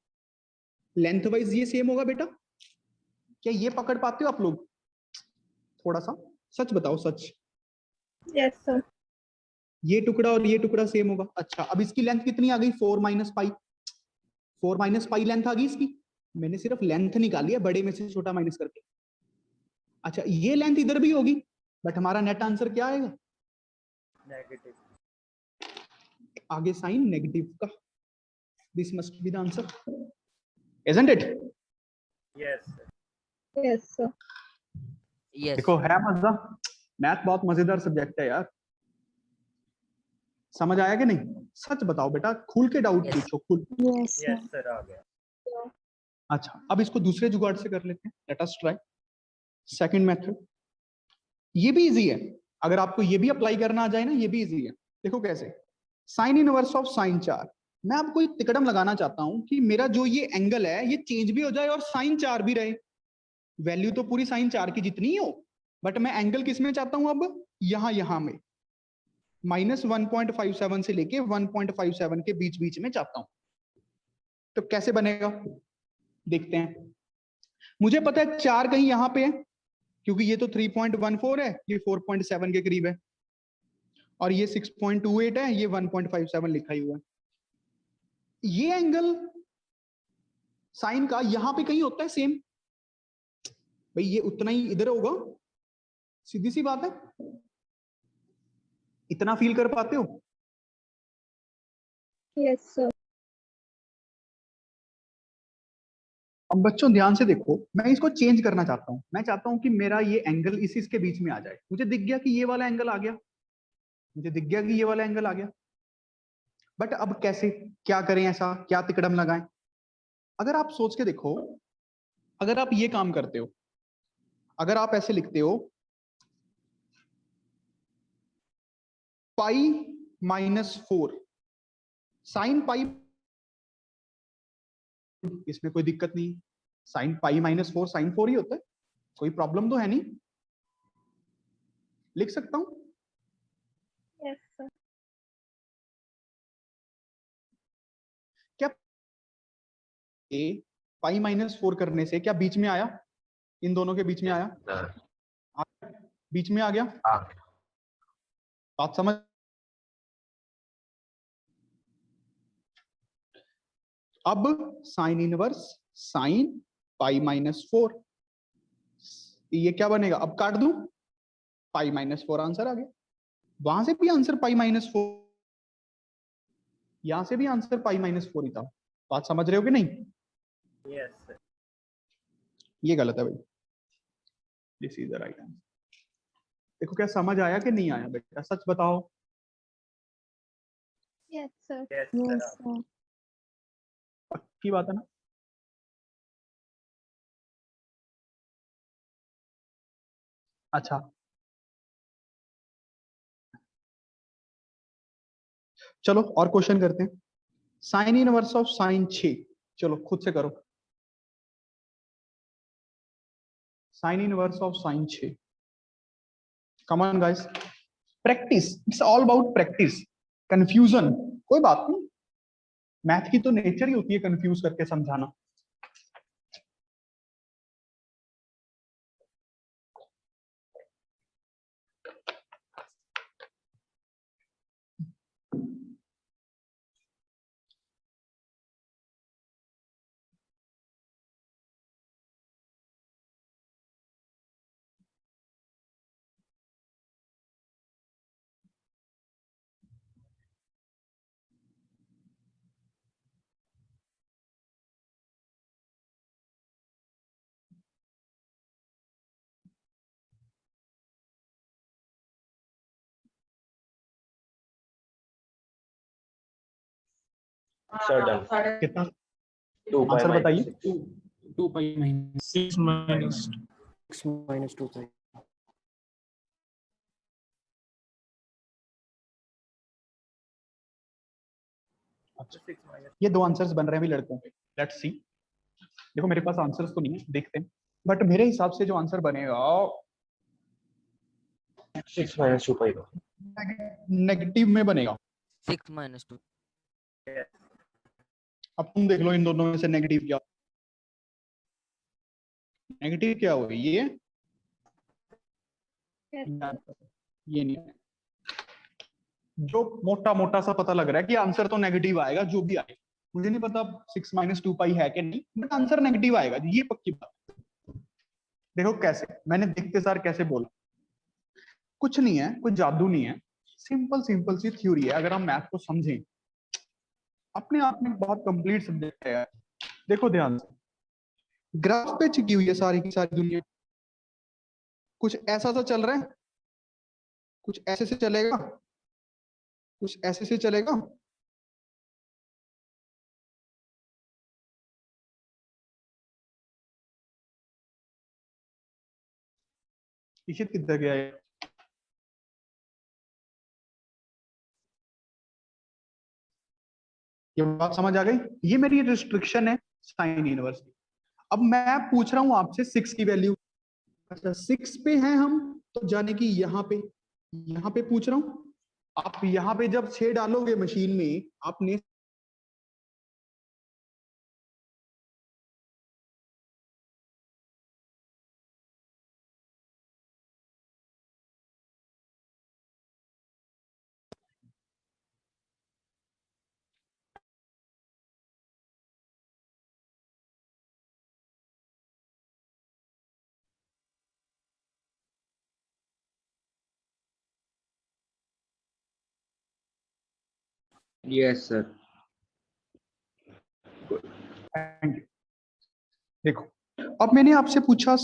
लेंथ वाइज ये सेम होगा बेटा। क्या ये पकड़ पाते हो आप लोग? थोड़ा सा सच बताओ सच। Yes sir. ये टुकड़ा और ये टुकड़ा सेम होगा। अच्छा अब इसकी लेंथ कितनी आ गई 4 minus pi. 4 minus pi length आ गई इसकी। मैंने सिर्फ लेंथ निकाली है बड़े में से छोटा माइनस करके। अच्छा ये लेंथ इधर भी होगी बट हमारा नेट आंसर क्या आएगा? नेगेटिव। आगे साइन नेगेटिव का। This must be the answer, isn't it? Yes sir. Yes sir. Yes देखो है मजा। मैथ बहुत मजेदार सब्जेक्ट है यार। समझ आया कि नहीं? सच बताओ बेटा, खुल के डाउट Yes. पूछो खुल। Yes sir. यस सर आ गया। अच्छा अब इसको दूसरे जुगाड़ से कर लेते हैं। Let us try second method. ये भी इजी है, अगर आपको ये भी अप्लाई करना आ जाए ना, ये भी इजी है। देखो कैसे, साइन इनवर्स ऑफ साइन 4। मैं आपको एक तिकड़म लगाना चाहता हूं कि मेरा जो ये एंगल है ये चेंज भी हो जाए और साइन 4 भी रहे। वैल्यू तो पूरी साइन 4 की जितनी ही हो, बट मैं एंगल किस में चाहता हूं? अब यहां में -1.57 से लेके 1.57 के बीच बीच में चाहता हूं। तो कैसे बनेगा देखते हैं। मुझे पता है 4 कहीं यहां पे है क्योंकि ये तो 3.14 है, ये 4.7 के करीब है, और ये 6.28 है, ये 1.57 लिखा ही हुआ है। ये एंगल साइन का यहां पे कहीं होता है सेम, भाई ये उतना ही इधर होगा। सीधी सी बात है, इतना फील कर पाते हो? Yes sir. अब बच्चों ध्यान से देखो, मैं इसको चेंज करना चाहता हूं। मैं चाहता हूं कि मेरा ये एंगल इसके बीच में आ जाए। मुझे दिख गया कि ये वाला एंगल आ गया, मुझे दिख गया कि ये वाला एंगल आ गया, बट अब कैसे, क्या करें, ऐसा क्या तिकड़म लगाएं? अगर आप सोच के देखो, अगर आप ये काम करते हो, अगर आप ऐसे लिखते हो पाई -4 साइन पाई, इसमें कोई दिक्कत नहीं। साइन पाई -4 साइन 4 ही होता है, कोई प्रॉब्लम तो है नहीं, लिख सकता हूं। Yes sir. क्या पाई -4 करने से क्या बीच में आया? इन दोनों के बीच में आया? बीच में आ गया। बात समझ? अब साइन इनवर्स साइन पाई -4, ये क्या बनेगा? अब काट दूं, पाई -4 आंसर आ गया। वहां से भी आंसर पाई -4, यहां से भी आंसर पाई -4 ही था। बात समझ रहे हो कि नहीं? Yes sir. ये गलत है भाई, this is the right answer. देखो क्या समझ आया कि नहीं आया बेटा, सच बताओ। Yes sir. Yes yes sir sir. पक्की बात है ना? अच्छा चलो और क्वेश्चन करते हैं। साइन इनवर्स ऑफ साइन 6, चलो खुद से करो। Sign inverse of sine 6, come on guys, practice, it's all about practice. Confusion कोई बात नहीं, मैथ की तो नेचर ही होती है कंफ्यूज करके समझाना। Sir done. कितना 2 पाई आंसर बताइए? 2 pi minus 6 minus 6 minus 2 pi. ये 2 आंसर्स बन रहे हैं अभी लड़कों के, लेट्स सी। देखो मेरे पास आंसर्स तो नहीं है, देखते हैं, बट मेरे हिसाब से जो आंसर बनेगा 6 minus 2 pi का। नेगेटिव में बनेगा। 6 minus 2. अब तुम देख लो इन दोनों में से नेगेटिव क्या, नेगेटिव क्या हुआ? ये याद करो, ये नहीं है। जो मोटा मोटा सा पता लग रहा है कि आंसर तो नेगेटिव आएगा जो भी आए, मुझे नहीं पता 6 माइनस 2 पाई है कि नहीं, बट आंसर नेगेटिव आएगा, ये पक्की बात। देखो कैसे, मैंने देखते सार कैसे बोला, कुछ नहीं है, कोई जादू नहीं है, सिंपल सिंपल सी थ्योरी है। अगर हम मैथ को समझें, अपने आप में बहुत कंप्लीट सब्जेक्ट है। देखो ध्यान से, ग्राफ पे चिपकी हुई है सारी की सारी दुनिया, कुछ ऐसा सा चल रहा है, कुछ ऐसे से चलेगा, कुछ ऐसे से चलेगा, इशित किधर गया है? ये बात समझ आ गई? ये मेरी रिस्ट्रिक्शन है साइन इनवर्स की। अब मैं पूछ रहा हूं आपसे 6 की वैल्यू, अच्छा 6 पे हैं हम, तो जाने की यहाँ पे पूछ रहा हूं। आप यहाँ पे जब 6 डालोगे मशीन में, आपने Yes, sir. देखो, अब मैंने आपसे पूछा,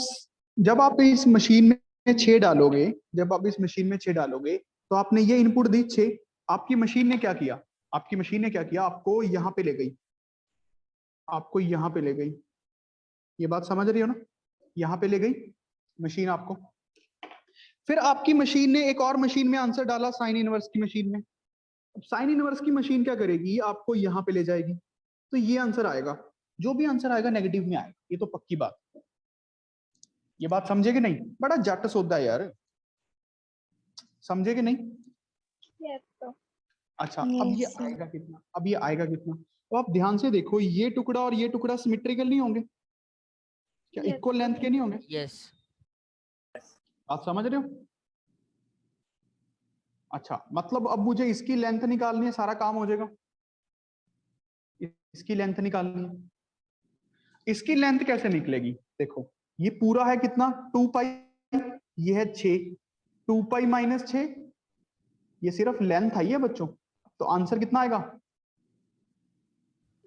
जब आप इस मशीन में 6 डालोगे, जब आप इस मशीन में 6 डालोगे, तो आपने ये इनपुट दी 6, आपकी मशीन ने क्या किया? आपकी मशीन ने क्या किया? आपको यहाँ पे ले गई, आपको यहाँ पे ले गई। ये बात समझ रही हो ना? यहाँ पे ले गई मशीन आपको, फिर आपकी मशीन ने एक और मशीन में आंसर डाला, साइन इनवर्स की मशीन में। अब साइन इनवर्स की मशीन क्या करेगी? आपको यहाँ पे ले जाएगी, तो ये आंसर आएगा, जो भी आंसर आएगा नेगेटिव में आएगा, ये तो पक्की बात है। ये बात समझे कि नहीं? बड़ा जट सौदा है यार, समझे कि नहीं? Yes, sir. अच्छा, अब ये Yes, sir. आएगा कितना? अब ये आएगा कितना? तो आप ध्यान से देखो, ये टुकड़ा और ये टुकड़ा सिमेट्रिकल नहीं होंगे क्या? Yes, इक्वल लेंथ के नहीं होंगे? Yes. आप समझ रहे हो? अच्छा, मतलब अब मुझे इसकी लेंथ निकालनी है, सारा काम हो जाएगा। इसकी लेंथ निकालनी है, इसकी लेंथ कैसे निकलेगी? देखो, ये पूरा है कितना? 2 पाई, ये है 6, 2 पाई माइनस 6, ये सिर्फ लेंथ आई है बच्चों, तो आंसर कितना आएगा?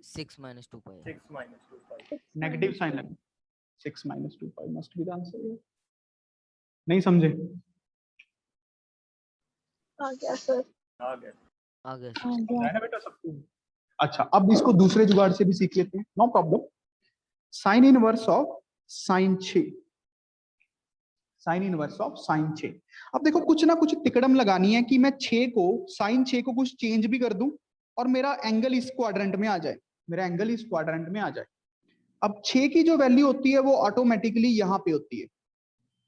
6 minus 2 pi. 6 minus 2 pi. Negative sign लगा, 6 minus 2 pi must be the answer. नहीं समझे? आ गया सर। आ गया. आ गया आ sir. गया। है ना बेटा सबको? अच्छा, अब इसको दूसरे जुगाड़ से भी सीख लेते हैं, no problem. Sine inverse of sine 6, sine inverse of sine 6। अब देखो, कुछ ना कुछ तिकड़म लगानी है कि मैं 6 को, साइन 6 को कुछ चेंज भी कर दूं और मेरा एंगल इस क्वाड्रेंट में आ जाए, मेरा एंगल इस क्वाड्रेंट में आ जाए। अब 6 की जो वैल्यू होती है वो ऑटोमेटिकली यहाँ पे होती है,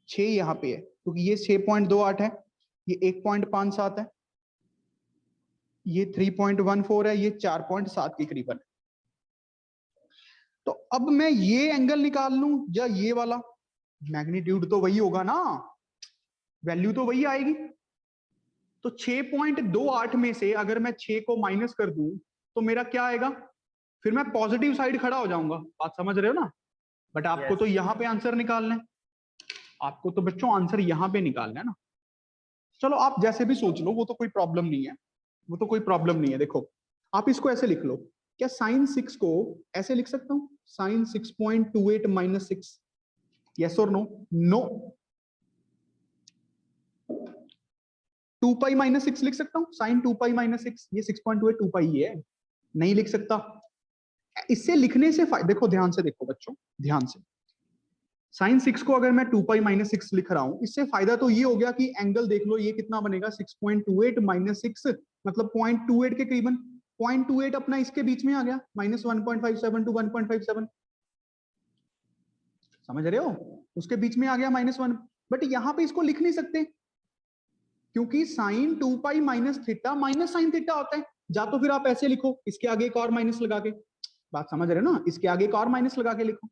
6 यहाँ पे है, क्योंकि ये 6.28 है, ये 1.57 है, ये 3.14 है, ये 4.7 के करीबन है। तो अब मैं ये एंगल निकाल लूं या ये वाला, मैग्नीट्यूड तो वही होगा ना, वैल्यू तो वही आएगी। तो 6.28 में से अगर मैं 6 को माइनस कर दूं तो मेरा क्या आएगा? फिर मैं पॉजिटिव साइड खड़ा हो जाऊंगा, बात समझ रहे हो ना? बट आपको तो यहाँ पे आंसर निकालना है, आपको तो बच्चों आंसर यहाँ पे निकालना है ना। चलो आप जैसे भी सोच लो, वो तो कोई प्रॉब्लम नहीं है, वो तो कोई प्रॉब्लम नहीं है। देखो, आप इसको ऐसे लिख लो, क्या साइन 6 को ऐसे लिख सकता हूं? साइन 6.28 माइनस 6, यस और नो? नो। 2 पाई माइनस 6 लिख सकता हूं? साइन 2 पाई माइनस 6, ये 6.28 2 पाई है, नहीं लिख सकता। इससे लिखने से देखो, ध्यान से देखो बच्चों, ध्यान से, साइन 6 को अगर मैं 2 पाई माइनस 6 लिख रहा हूं, इससे फायदा तो ये हो गया कि एंगल देख लो, ये कितना बनेगा? 6.28 माइनस 6, मतलब 0.28 के करीबन। 0.28 अपना इसके बीच में आ गया, -1.57 टू 1.57, समझ रहे हो? उसके बीच में आ गया -1। बट यहां पे इसको लिख नहीं सकते, क्योंकि sine 2 pi minus theta minus sine theta होता है। या तो फिर आप ऐसे लिखो, इसके आगे एक और माइनस लगा के, बात समझ रहे हो ना? इसके आगे एक और माइनस लगा के लिखो,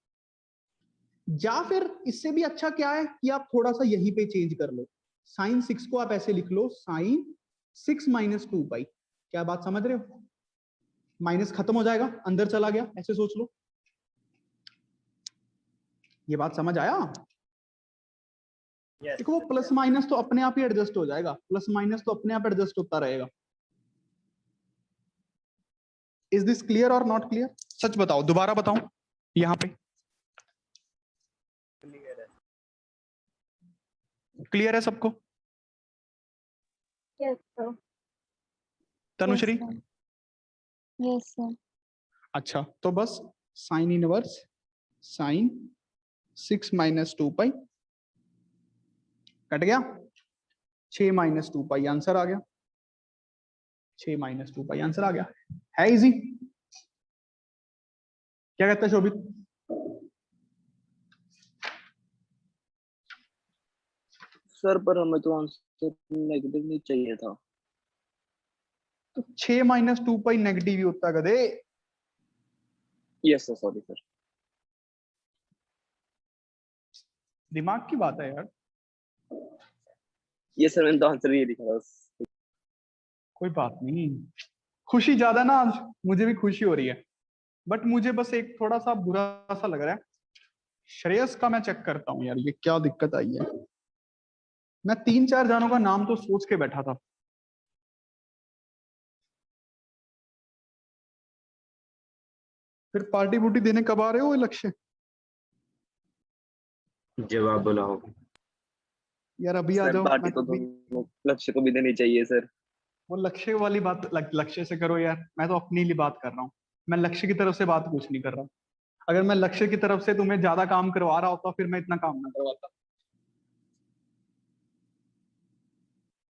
या फिर इससे भी अच्छा क्या है कि आप थोड़ा सा यहीं पे चेंज कर लो, साइन 6 को आप ऐसे लिख लो, साइन 6 माइनस 2 पाई। क्या बात समझ रहे हो? माइनस खत्म हो जाएगा, अंदर चला गया, ऐसे सोच लो। ये बात समझ आया? देखो वो प्लस माइनस तो अपने आप ही एडजस्ट हो जाएगा, प्लस माइनस तो अपने आप एडजस्ट होता रहेगा। इज दिस क्लियर और नॉट क्लियर? सच बताओ, दोबारा बताओ यहाँ पे। क्लियर है सबको? Yes sir. Tanushree? Yes sir. अच्छा, तो बस sine inverse sine 6 minus 2 pi cut गया, 6 माइनस 2 पाई आंसर आ गया। 6 माइनस 2 पाई आंसर आ गया। है इजी? क्या कहता है शोभित? सर पर हमें तो आंसर नेगेटिव नहीं चाहिए था। तो 6 माइनस 2 पाई नेगेटिव ही होता है गधे। Yes sir, sorry sir. दिमाग की बात है यार। यस सर, मैंने तो आंसर ये लिखा था। कोई बात नहीं, खुशी ज्यादा ना आज, मुझे भी खुशी हो रही है, बट मुझे बस एक थोड़ा सा बुरा सा लग रहा है। श्रेयस का मैं चेक करता हूँ यार, ये क्या दिक्कत आई है। मैं 3-4 जानों का नाम तो सोच के बैठा था। फिर पार्टी वुटी देने कब आ रहे हो लक्ष्य? जब आप बुलाओगे। यार अभी आ सर जाओ। पार्टी मैं तो तो अभी दोनों लक्ष्य को भी देनी चाहिए सर। वो लक्ष्य वाली बात लक्ष्य से करो यार, मैं तो अपनी लिए बात कर रहा हूँ। मैं लक्ष्य की तरफ से बात कुछ नहीं कर रहा। अगर मैं लक्ष्य की तरफ से तुम्हें ज्यादा काम करवा रहा होता फिर मैं इतना काम ना करवाता।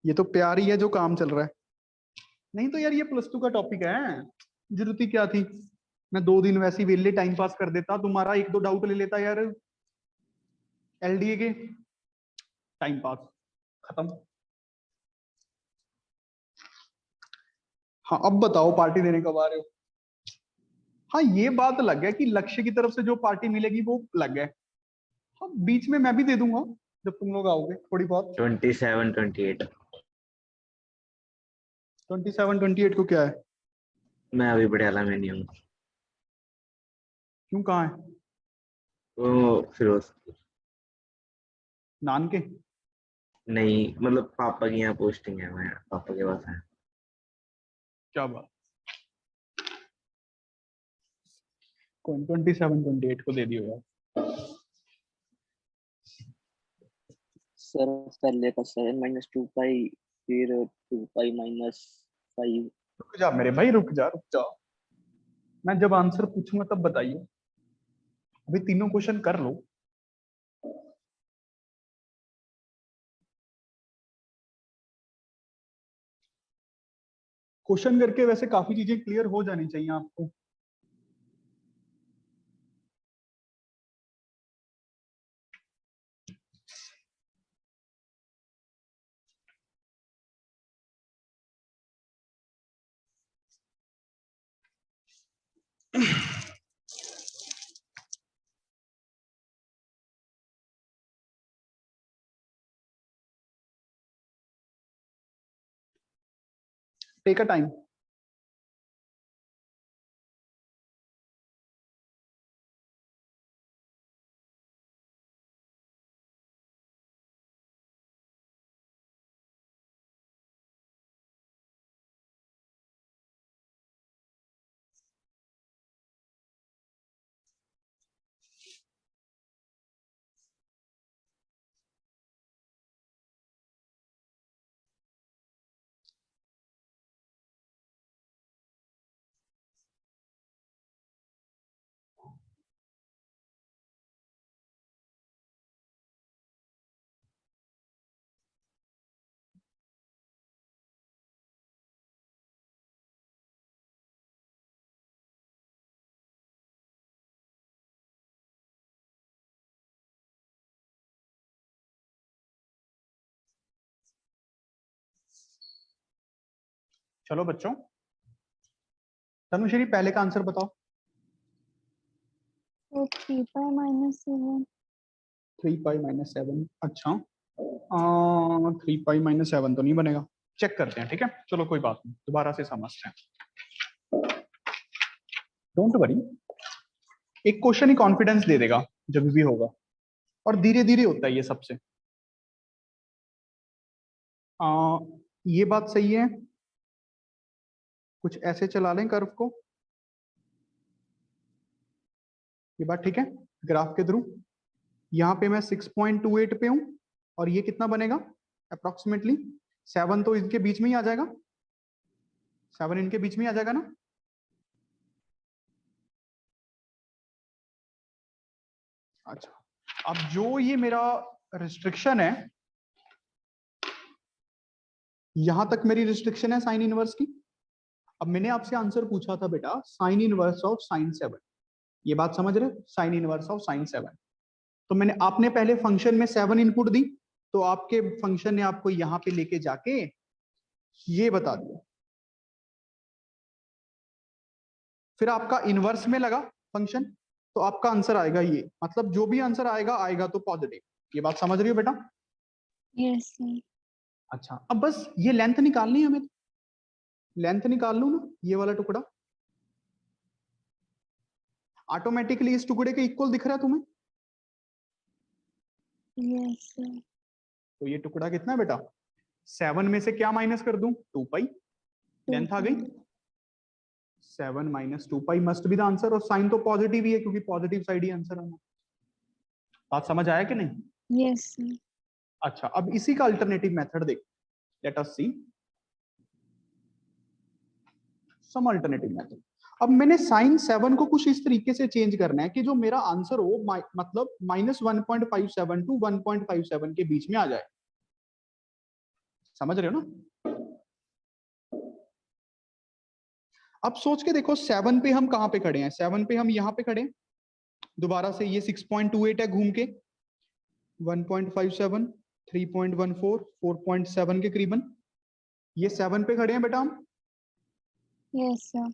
ये तो प्यार ही है जो काम चल रहा है। नहीं तो यार ये +2 का टॉपिक है, जरूरत ही क्या थी। मैं 2 दिन वैसे ही वेले टाइम पास कर देता, तुम्हारा 1-2 डाउट ले लेता यार, एलडीए के। टाइम पास खत्म। हाँ अब बताओ पार्टी देने कब आ रहे हो? हाँ ये बात लग है कि लक्ष्य की तरफ से जो पार्टी मिलेगी वो लग है। हाँ बीच में मैं भी दे दूंगा जब तुम लोग आओगे थोड़ी बहुत। 27-28। 27-28 को क्या है? मैं अभी पटियाला में नहीं हूँ। क्यों, कहाँ है? वो फिरोज। नान के? नहीं मतलब पापा की यहाँ पोस्टिंग है, मैं पापा के पास है। क्या बात। कौन 27-28 को दे दियो यार। सर पहले का 7-2 पाई, फिर 2 पाई माइनस 5। रुक जा मेरे भाई, रुक जा रुक जा। मैं जब आंसर पूछूंगा तब बताइए, अभी तीनों क्वेश्चन कर लो। क्वेश्चन करके वैसे काफी चीजें क्लियर हो जानी चाहिए आपको। Take a time. चलो बच्चों, तनुश्री पहले का आंसर बताओ। तो 3 पाई माइनस 7। 3 पाई माइनस 7। अच्छा 3 पाई माइनस 7 तो नहीं बनेगा, चेक करते हैं, ठीक है। चलो कोई बात नहीं, दोबारा से समझते हैं, डोंट वरी। एक क्वेश्चन ही कॉन्फिडेंस दे देगा जब भी होगा, और धीरे धीरे होता है ये सबसे। ये बात सही है, कुछ ऐसे चला लें कर्व को, ये बात ठीक है। ग्राफ के थ्रू यहाँ पे मैं 6.28 पे हूं, और ये कितना बनेगा अप्रोक्सीमेटली 7, तो इनके बीच में ही आ जाएगा, 7 इनके बीच में ही आ जाएगा ना। अच्छा, अब जो ये मेरा रिस्ट्रिक्शन है, यहां तक मेरी रिस्ट्रिक्शन है साइन इनवर्स की। अब मैंने आपसे आंसर पूछा था बेटा साइन इनवर्स ऑफ साइन 7, ये बात समझ रहे, साइन इनवर्स ऑफ साइन 7। तो मैंने, आपने पहले फंक्शन में 7 इनपुट दी, तो आपके फंक्शन ने आपको यहां पे लेके जाके ये बता दिया, फिर आपका इनवर्स में लगा फंक्शन, तो आपका आंसर आएगा ये, मतलब जो भी आंसर आएगा आएगा तो पॉजिटिव। ये बात समझ रही हो बेटा? Yes sir. अच्छा, अब बस ये लेंथ निकालनी है हमें, लेंथ निकाल लूं ना, ये वाला टुकड़ा ऑटोमेटिकली इस टुकड़े के इक्वल दिख रहा है तुम्हें? Yes sir. तो ये टुकड़ा कितना है बेटा? 7 में से क्या माइनस कर दूं? 2 पाई, लेंथ आ गई। 7 minus 2 pi must be the answer, और साइन तो पॉजिटिव ही है क्योंकि पॉजिटिव साइड ही आंसर है। बात समझ आया कि नहीं? Yes sir. अच्छा, अब इसी का अल्टरनेटिव मेथड देख, लेट अस सी सम अल्टरनेटिव मेथड। अब मैंने साइन 7 को कुछ इस तरीके से चेंज करना है कि जो मेरा आंसर हो मतलब -1.57 टू 1.57 के बीच में आ जाए। समझ रहे हो ना? अब सोच के देखो 7 पे हम कहां पे खड़े हैं, 7 पे हम यहां पे खड़े हैं, दोबारा से ये 6.28 है, घूम के 1.57, 3.14, 4.7 के करीबन, ये 7 पे खड़े हैं बेटा हम। Yes sir.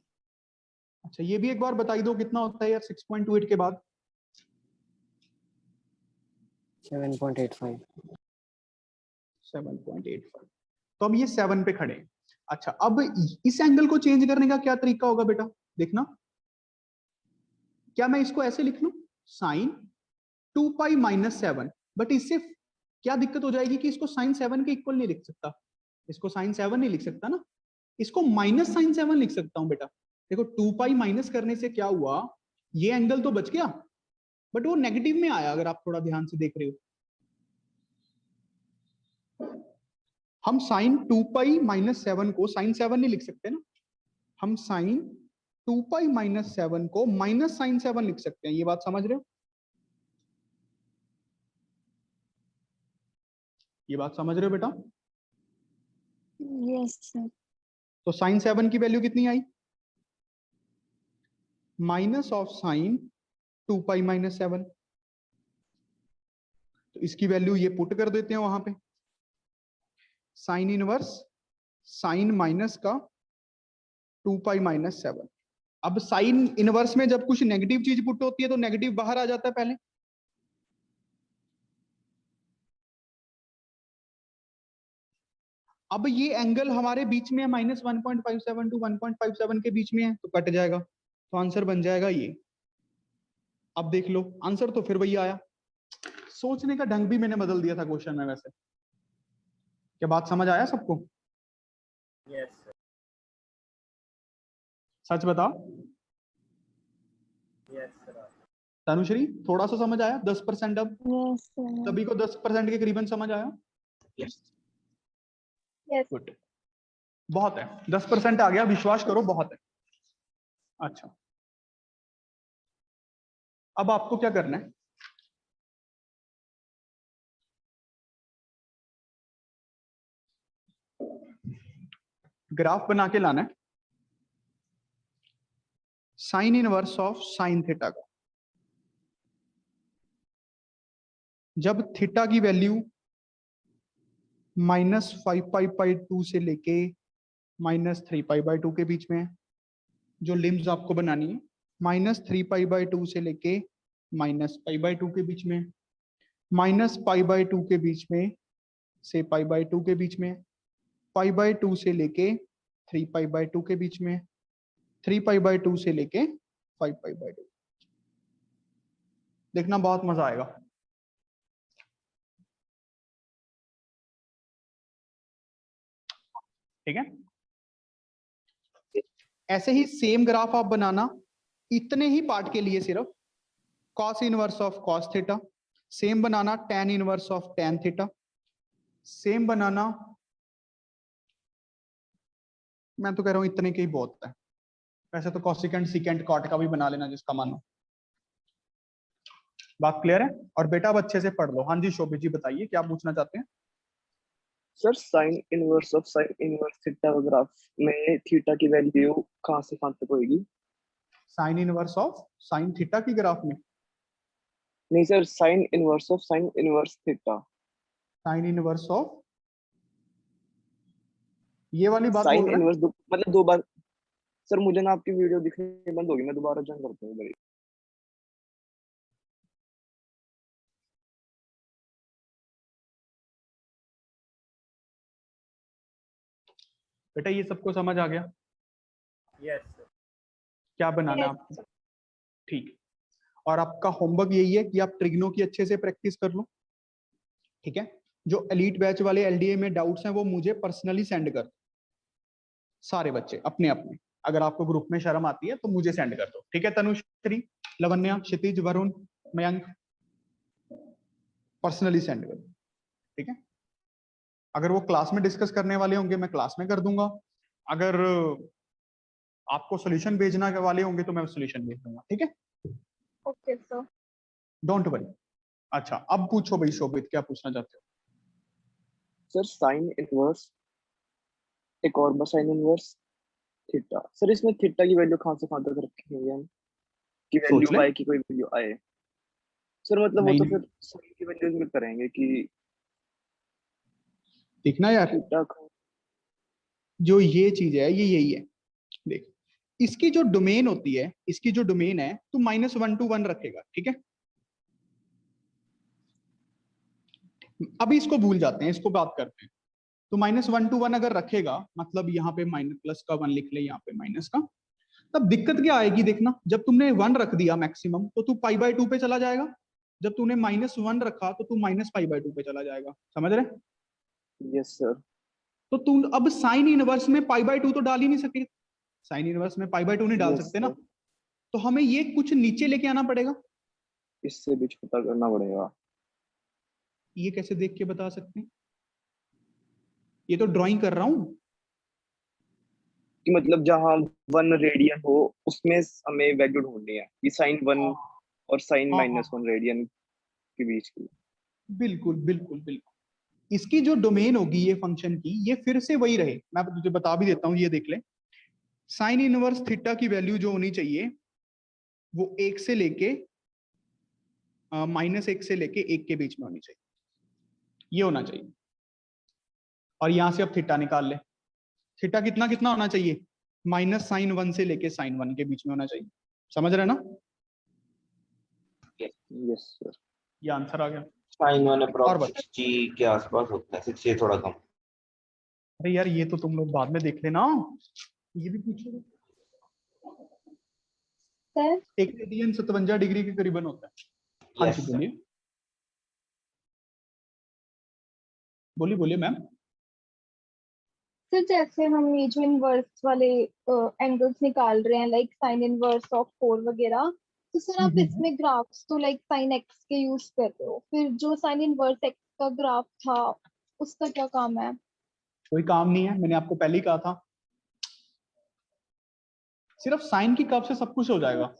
अच्छा, ये भी एक बार बताई दो कितना होता है यार 6.28 के बाद? 7.85। 7.85। तो अब ये 7 पे खड़े हैं। अच्छा, अब इस एंगल को चेंज करने का क्या तरीका होगा बेटा? देखना, क्या मैं इसको ऐसे लिख लूं, साइन 2 पाई माइनस 7, बट इससे क्या दिक्कत हो जाएगी कि इसको साइन 7 के इक्वल नहीं लिख सकता, इसको साइन 7 नहीं लिख सकता ना, इसको माइनस साइन 7 लिख सकता हूं बेटा। देखो 2 पाई माइनस करने से क्या हुआ, ये एंगल तो बच गया, बट वो नेगेटिव में आया, अगर आप थोड़ा ध्यान से देख रहे हो। हम साइन 2 पाई माइनस 7 को साइन 7 नहीं लिख सकते ना, हम साइन 2 पाई माइनस 7 को माइनस साइन 7 लिख सकते हैं। ये बात समझ रहे हो? ये बात समझ रहे हो बेटा? Yes sir. तो साइन 7 की वैल्यू कितनी आई? Minus of sine 2 pi minus 7। तो इसकी वैल्यू ये पुट कर देते हैं वहां पे, साइन इनवर्स साइन माइनस का 2 पाई माइनस 7। अब साइन इनवर्स में जब कुछ नेगेटिव चीज पुट होती है तो नेगेटिव बाहर आ जाता है पहले। अब ये एंगल हमारे बीच में है, -1.57 टू 1.57 के बीच में है, तो कट जाएगा, तो आंसर बन जाएगा ये। अब देख लो आंसर तो फिर वही आया। सोचने का ढंग भी मैंने बदल दिया था क्वेश्चन में वैसे। क्या बात समझ आया सबको? Yes sir. सच बता यस सर। तनुश्री, थोड़ा सा समझ आया? 10% अब यस सर। सभी को 10% के करीबन समझ आया? यस। गुड, बहुत है, 10% आ गया, विश्वास करो बहुत है। अच्छा, अब आपको क्या करना है, ग्राफ बना के लाना है sign inverse of sine theta का। जब थीटा की वैल्यू -5 पाई/2 से लेके -3 पाई/2 के बीच में है, जो लिम्स आपको बनानी है -3 पाई/2 से लेके -पाई/2 के बीच में, -पाई/2 के बीच में से पाई बाय 2 के बीच में, पाई बाय 2 से लेके 3 पाई बाय 2 के बीच में, 3 पाई बाय 2 से लेके 5 पाई बाय 2। देखना बहुत मजा आएगा। ठीक है, ऐसे ही सेम ग्राफ आप बनाना इतने ही पार्ट के लिए, सिर्फ cos inverse of cos theta, same बनाना tan inverse of tan theta, same बनाना, मैं तो कह रहा हूं इतने के ही बहुत है। वैसे तो कोसिकेंट सिकेंट कॉट का भी बना लेना जिसका मानो। बात क्लियर है? और बेटा अब अच्छे से पढ़ लो। हाँ जी शोभित जी बताइए क्या पूछना चाहते हैं? Sir sign inverse of sine inverse theta graph में थीटा की वैल्यू कहाँ से कहाँ तक होगी? Sign inverse of sine theta की ग्राफ में? नहीं sir, sign inverse of sine inverse theta. Sign inverse of ये वाली बात साइन बोल रहे हैं? इनवर्स मतलब 2 बार। सर मुझे ना आपकी वीडियो दिखनी बंद होगी, मैं दोबारा ज्वाइन करता हूँ मेरी। बेटा ये सबको समझ आ गया Yes, sir. क्या बनाना है Yes, आपको? ठीक है, और आपका होमवर्क यही है कि आप ट्रिग्नो की अच्छे से प्रैक्टिस कर लो। ठीक है, जो एलीट बैच वाले एलडीए में डाउट्स हैं वो मुझे पर्सनली सेंड कर दो, सारे बच्चे अपने अपने। अगर आपको ग्रुप में शर्म आती है तो मुझे सेंड कर दो। ठीक है, तनुश्री, लवन्या, क्षितिज, वरुण, मयंक, पर्सनली सेंड कर दो। ठीक है, अगर वो क्लास में डिस्कस करने वाले होंगे मैं क्लास में कर दूंगा, अगर आपको सोल्यूशन भेजना वाले होंगे तो मैं सोल्यूशन भेज दूंगा। ठीक है, okay, sir. Don't worry. अच्छा अब पूछो भाई शोभित, क्या पूछना चाहते हो? सर साइन इनवर्स, एक और बार साइन इनवर्स थीटा। सर इसमें थीटा की वैल्यू कहाँ से कहाँ तक रखेंगे हम कि सोच वैल्यू ले। आए कि कोई वैल्यू आए? सर मतलब वो नहीं तो नहीं, फिर साइन की वैल्यू में करेंगे कि देखना यार, थीटा। जो ये चीज है ये यही है। देख, इसकी जो डोमेन होती है, इसकी जो डोमेन है तो -1 to 1 रखेगा। ठीक है, अभी इसको भूल जाते हैं, इसको बात करते हैं। तो -1 to 1 अगर रखेगा, मतलब यहाँ पे माइनस प्लस का 1 लिख ले, यहाँ पे माइनस का, तब दिक्कत क्या आएगी देखना। जब तुमने 1 रख दिया मैक्सिमम तो तू पाई बाय 2 पे चला जाएगा, जब तूने -1 रखा तो तू -π/2 पे चला जाएगा। समझ रहे? Yes sir. तो तू अब साइन इनवर्स में π/2 तो डाल ही नहीं सके, साइन इनवर्स में π/2 नहीं डाल यस सकते ना, सर, तो हमें ये कुछ नीचे लेके आना पड़ेगा। इससे भी छोटा करना पड़ेगा। ये कैसे देख के बता सकते हैं? ये तो ड्राइंग कर रहा हूं। कि मतलब जहाँ 1 रेडियन हो उसमें हमें वैल्यू ढूंढनी है, ये साइन 1 हाँ और साइन हाँ हाँ हाँ, -1 रेडियन के बीच की। बिल्कुल बिल्कुल बिल्कुल। इसकी जो डोमेन होगी ये फंक्शन की, ये फिर से वही रहे। मैं तुझे बता भी देता हूँ, ये देख ले। साइन इनवर्स थीटा की वैल्यू जो होनी चाहिए वो 1 से लेके -1 से लेके 1 के बीच में होनी चाहिए, ये होना चाहिए। और यहां से अब थीटा निकाल ले। थीटा कितना कितना होना चाहिए? -sin 1 से लेके sin 1 के बीच में होना चाहिए। समझ रहे ना? Yes sir. ये आंसर आ गया। साइन 1 और अप्रॉक्स बता। 60 के आसपास होता है, 60 से थोड़ा कम। अरे यार ये तो तुम लोग बाद में देख लेना, ये भी पूछो। सर, एक रेडियन 57 डिग्री के करीबन होता है। हाँ यस जी सर। बोलिए, बोलिए बोलिए मैम। सर जैसे हम ये जो इनवर्स वाले एंगल्स निकाल रहे हैं, लाइक साइन इनवर्स ऑफ 4 वगैरह, तो सर आप इसमें ग्राफ्स तो लाइक साइन एक्स के यूज कर रहे हो, फिर जो साइन इनवर्स एक्स का ग्राफ था उसका क्या काम है? कोई काम नहीं है, मैंने आपको पहले ही कहा था। सिर्फ साइन की कर्व से सब कुछ हो जाएगा,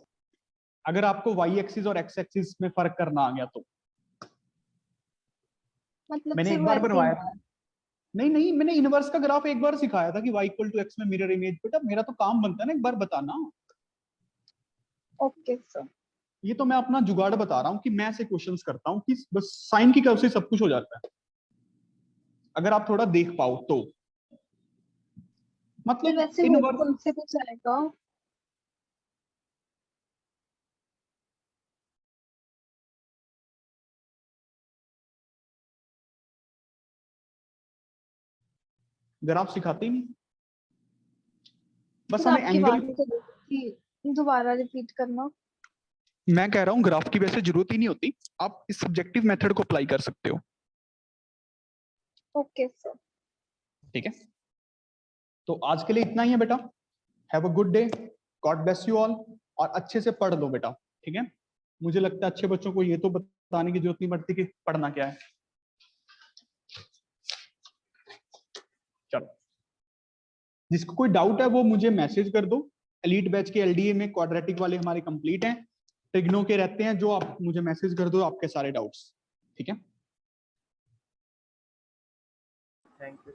अगर आपको वाई एक्सिस और एक्स एक्सिस में फर्क करना आ गया तो। मतलब मैंने सिर्फ एक बार वैसे बनवाया ही? था। नहीं नहीं, मैंने इनवर्स का ग्राफ एक बार सिखाया था कि y इक्वल टू एक्स में मिरर इमेज। बेटा मेरा तो काम बनता है ना एक बार बताना। Okay sir. ये तो मैं अपना जुगाड़ बता रहा हूँ कि मैं ऐसे क्वेश्चंस करता हूँ कि बस साइन की कर्व से सब कुछ हो जाता है, अगर आप थोड़ा देख पाओ तो। फिर मतलब वैसे हो इनवर्स कौन से कुछ आएगा? ग्राफ सिखाते ही नहीं, बस सर हमें आपकी बात एंगल। नहीं चली कि दोबारा रिपीट करना। मैं कह रहा हूँ ग्राफ की वैसे जरूरत ही नहीं होती, आप इस सब्जेक्टिव मेथड को अप्लाई कर सकते हो। Okay sir. ठीक है, तो आज के लिए इतना ही है बेटा। Have a good day, God bless you all, और अच्छे से पढ़ लो बेटा। ठीक है, मुझे लगता है अच्छे बच्चों को ये तो बताने की जरूरत नहीं पड़ती कि पढ़ना क्या है। चलो, जिसको कोई डाउट है वो मुझे मैसेज कर दो। एलीट बैच के एलडीए में क्वाड्रेटिक वाले हमारे कंप्लीट हैं, ट्रिग्नो के रहते हैं, जो आप मुझे मैसेज कर दो आपके सारे डाउट्स। ठीक है, थैंक यू।